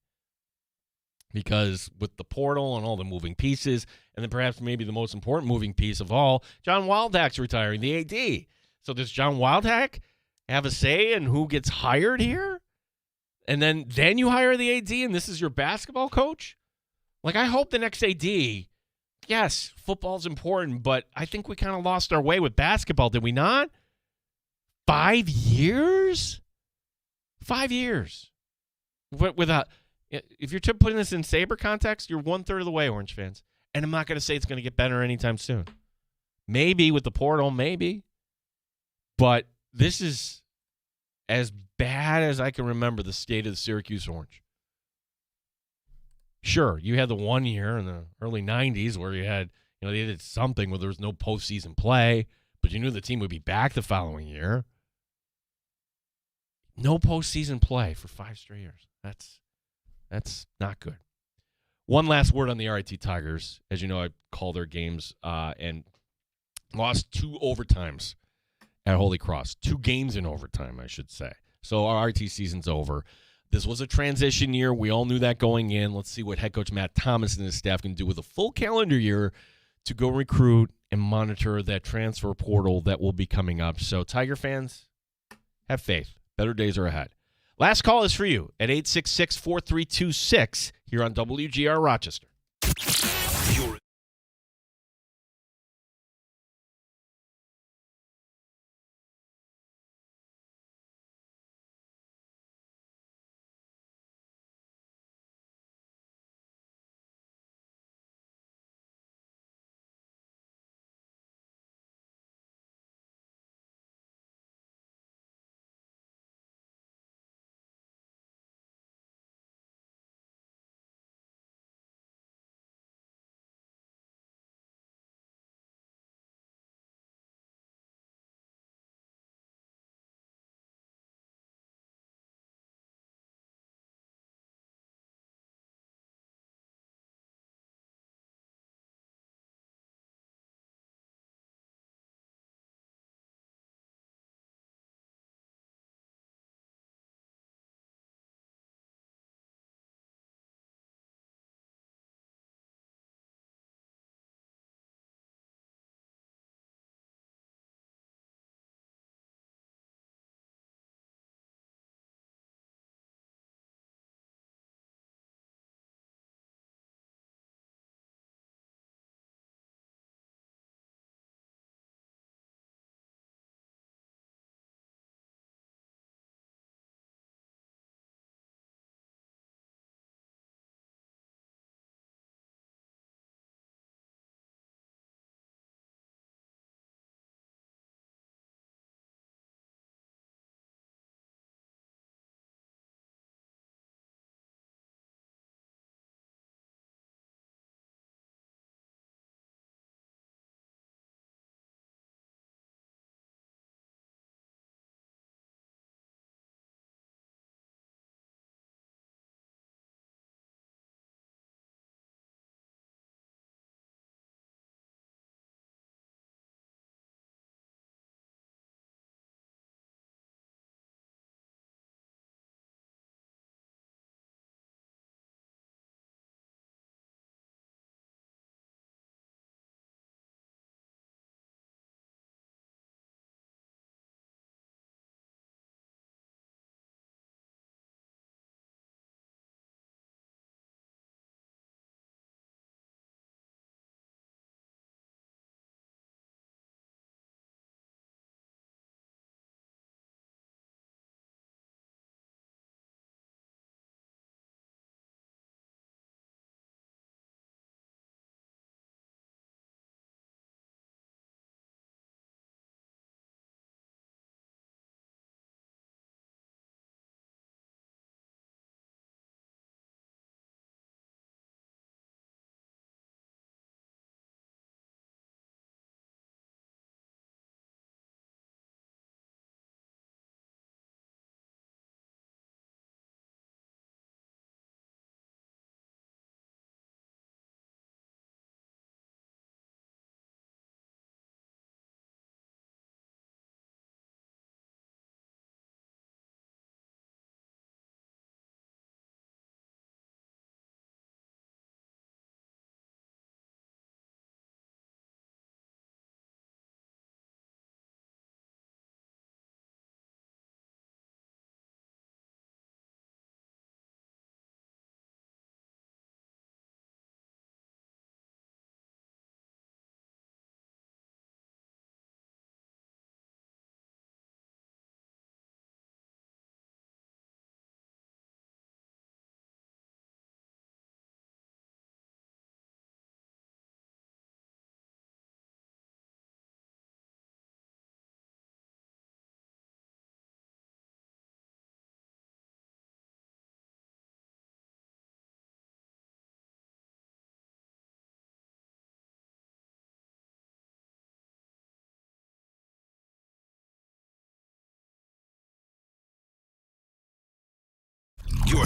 Because with the portal and all the moving pieces, and then perhaps maybe the most important moving piece of all, John Wildhack's retiring, the AD. So does John Wildhack have a say in who gets hired here? And then you hire the AD, and this is your basketball coach? Like, I hope the next AD, yes, football's important, but I think we kind of lost our way with basketball, did we not? 5 years? 5 years. If you're putting this in Sabre context, you're 1/3 of the way, Orange fans. And I'm not going to say it's going to get better anytime soon. Maybe with the portal, maybe. But this is as bad as I can remember the state of the Syracuse Orange. Sure, you had the 1 year in the early 90s where you had, they did something where there was no postseason play, but you knew the team would be back the following year. No postseason play for 5 straight years. That's not good. One last word on the RIT Tigers. As you know, I call their games and lost 2 overtimes at Holy Cross. 2 games in overtime, I should say. So our RIT season's over. This was a transition year. We all knew that going in. Let's see what head coach Matt Thomas and his staff can do with a full calendar year to go recruit and monitor that transfer portal that will be coming up. So Tiger fans, have faith. Better days are ahead. Last call is for you at 866-4326 here on WGR Rochester.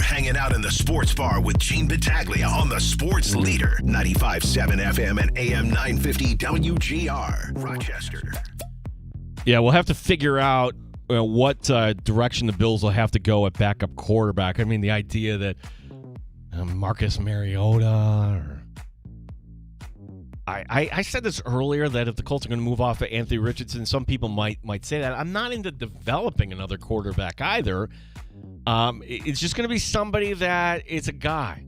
hanging out in the sports bar with Gene Battaglia on the Sports Leader, 95.7 FM and AM 950 WGR, Rochester. Yeah, we'll have to figure out what direction the Bills will have to go at backup quarterback. I mean, the idea that Marcus Mariota or I said this earlier that if the Colts are going to move off of Anthony Richardson, some people might say that. I'm not into developing another quarterback either. It's just going to be somebody that is a guy.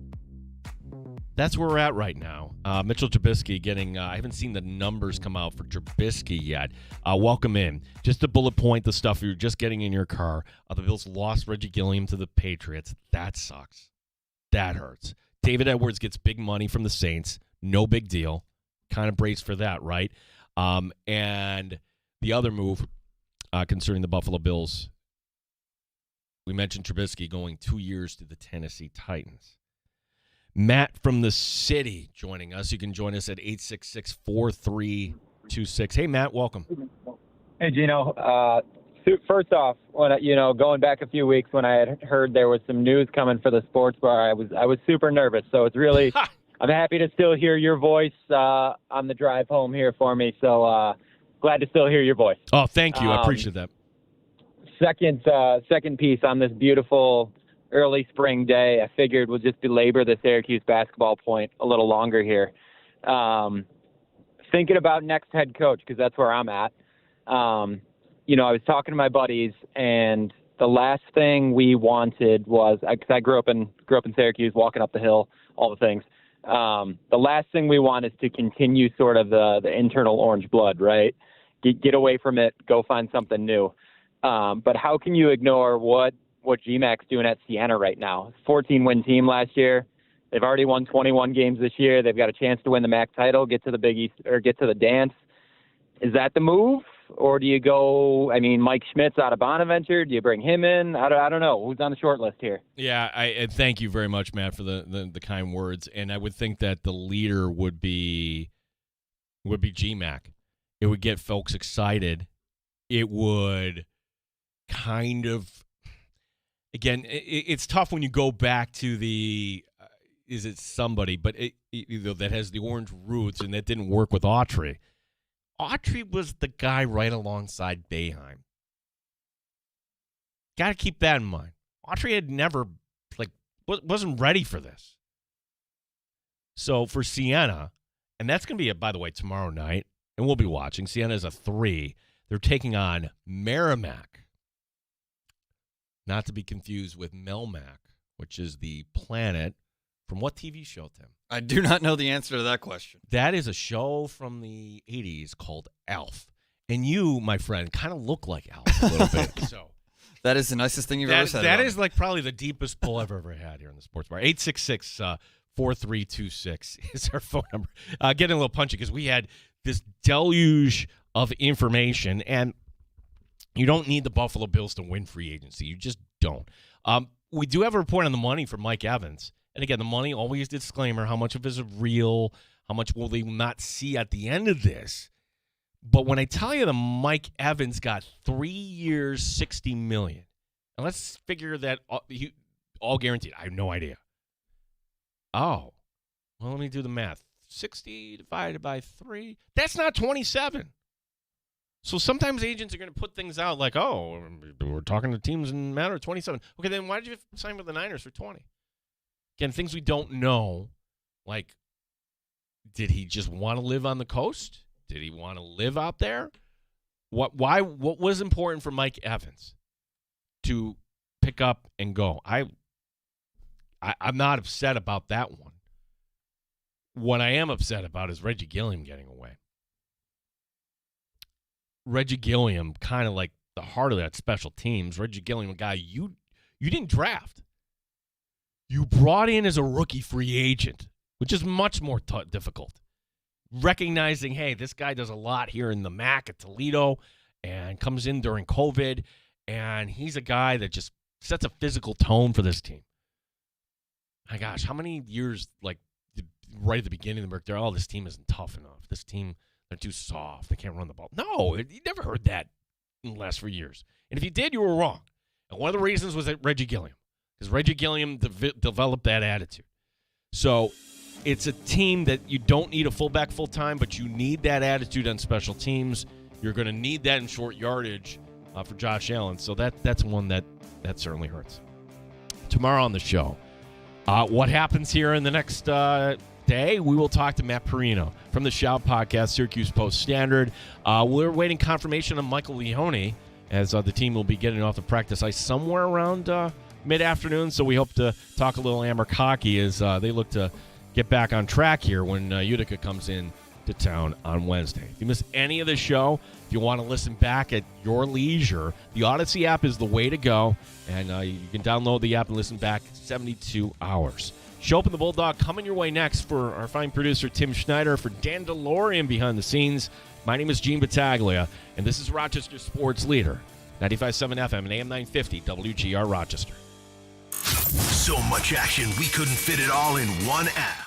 That's where we're at right now. Mitchell Trubisky getting, I haven't seen the numbers come out for Trubisky yet. Welcome in. Just to bullet point the stuff you're just getting in your car. The Bills lost Reggie Gilliam to the Patriots. That sucks. That hurts. David Edwards gets big money from the Saints. No big deal. Kind of braced for that, right? And the other move concerning the Buffalo Bills, we mentioned Trubisky going 2 years to the Tennessee Titans. Matt from the city joining us. You can join us at 866-4326. Hey, Matt, welcome. Hey, Gino. First off, when going back a few weeks when I had heard there was some news coming for the sports bar, I was super nervous. So it's really I'm happy to still hear your voice on the drive home here for me. So glad to still hear your voice. Oh, thank you. I appreciate that. Second piece on this beautiful early spring day, I figured we'll just belabor the Syracuse basketball point a little longer here. Thinking about next head coach, because that's where I'm at. I was talking to my buddies, and the last thing we wanted was, because I grew up in Syracuse, walking up the hill, all the things. The last thing we want is to continue sort of the internal orange blood, right? Get away from it, go find something new. But how can you ignore what GMAC's doing at Siena right now? 14-win team last year. They've already won 21 games this year. They've got a chance to win the MAC title, get to the Big East, or get to the dance. Is that the move? Or do you go, Mike Schmidt's out of Bonaventure. Do you bring him in? I don't know. Who's on the short list here? Yeah, I thank you very much, Matt, for the kind words. And I would think that the leader would be GMAC. It would get folks excited. It would kind of, again, it's tough when you go back to the, is it somebody, but that has the orange roots, and that didn't work with Autry. Autry was the guy right alongside Boeheim. Got to keep that in mind. Autry had never, wasn't ready for this. So for Siena, and that's going to be, by the way, tomorrow night, and we'll be watching. Siena is a 3. They're taking on Merrimack. Not to be confused with Melmac, which is the planet from what TV show, Tim? I do not know the answer to that question. That is a show from the 80s called Alf. And you, my friend, kind of look like Alf a little bit. So that is the nicest thing you've ever said. That is probably the deepest pull I've ever had here in the sports bar. 866-4326 is our phone number. Getting a little punchy because we had this deluge of information, and you don't need the Buffalo Bills to win free agency. You just don't. We do have a report on the money for Mike Evans. And again, the money, always disclaimer, how much of it is real, how much will they not see at the end of this. But when I tell you that Mike Evans got 3 years, $60 million, and let's figure that all guaranteed. I have no idea. Oh, well, let me do the math. 60 divided by 3, that's not 27. So sometimes agents are going to put things out like, oh, we're talking to teams in a matter of 27. Okay, then why did you sign with the Niners for 20? Again, things we don't know, like, did he just want to live on the coast? Did he want to live out there? What was important for Mike Evans to pick up and go? I'm not upset about that one. What I am upset about is Reggie Gilliam getting away. Reggie Gilliam, kind of like the heart of that special teams. Reggie Gilliam, a guy you didn't draft. You brought in as a rookie free agent, which is much more difficult. Recognizing, hey, this guy does a lot here in the MAC at Toledo and comes in during COVID, and he's a guy that just sets a physical tone for this team. My gosh, how many years, right at the beginning of the MAC, oh, this team isn't tough enough. This team, they're too soft. They can't run the ball. No, you never heard that in the last 3 years. And if you did, you were wrong. And one of the reasons was that Reggie Gilliam. because Reggie Gilliam developed that attitude. So it's a team that you don't need a fullback full-time, but you need that attitude on special teams. You're going to need that in short yardage for Josh Allen. So that's one that certainly hurts. Tomorrow on the show, what happens here in the next day? We will talk to Matt Perino from the Shout Podcast, Syracuse Post-Standard. We're waiting confirmation on Michael Leone as the team will be getting off the practice ice somewhere around mid-afternoon. So we hope to talk a little Amherst hockey as they look to get back on track here when Utica comes in to town on Wednesday. If you missed any of the show, if you want to listen back at your leisure, the Odyssey app is the way to go, and you can download the app and listen back 72 hours. Show Up in the Bulldog coming your way next for our fine producer, Tim Schneider, for Dan DeLorean behind the scenes. My name is Gene Battaglia, and this is Rochester Sports Leader, 95.7 FM and AM 950 WGR Rochester. So much action, we couldn't fit it all in one app.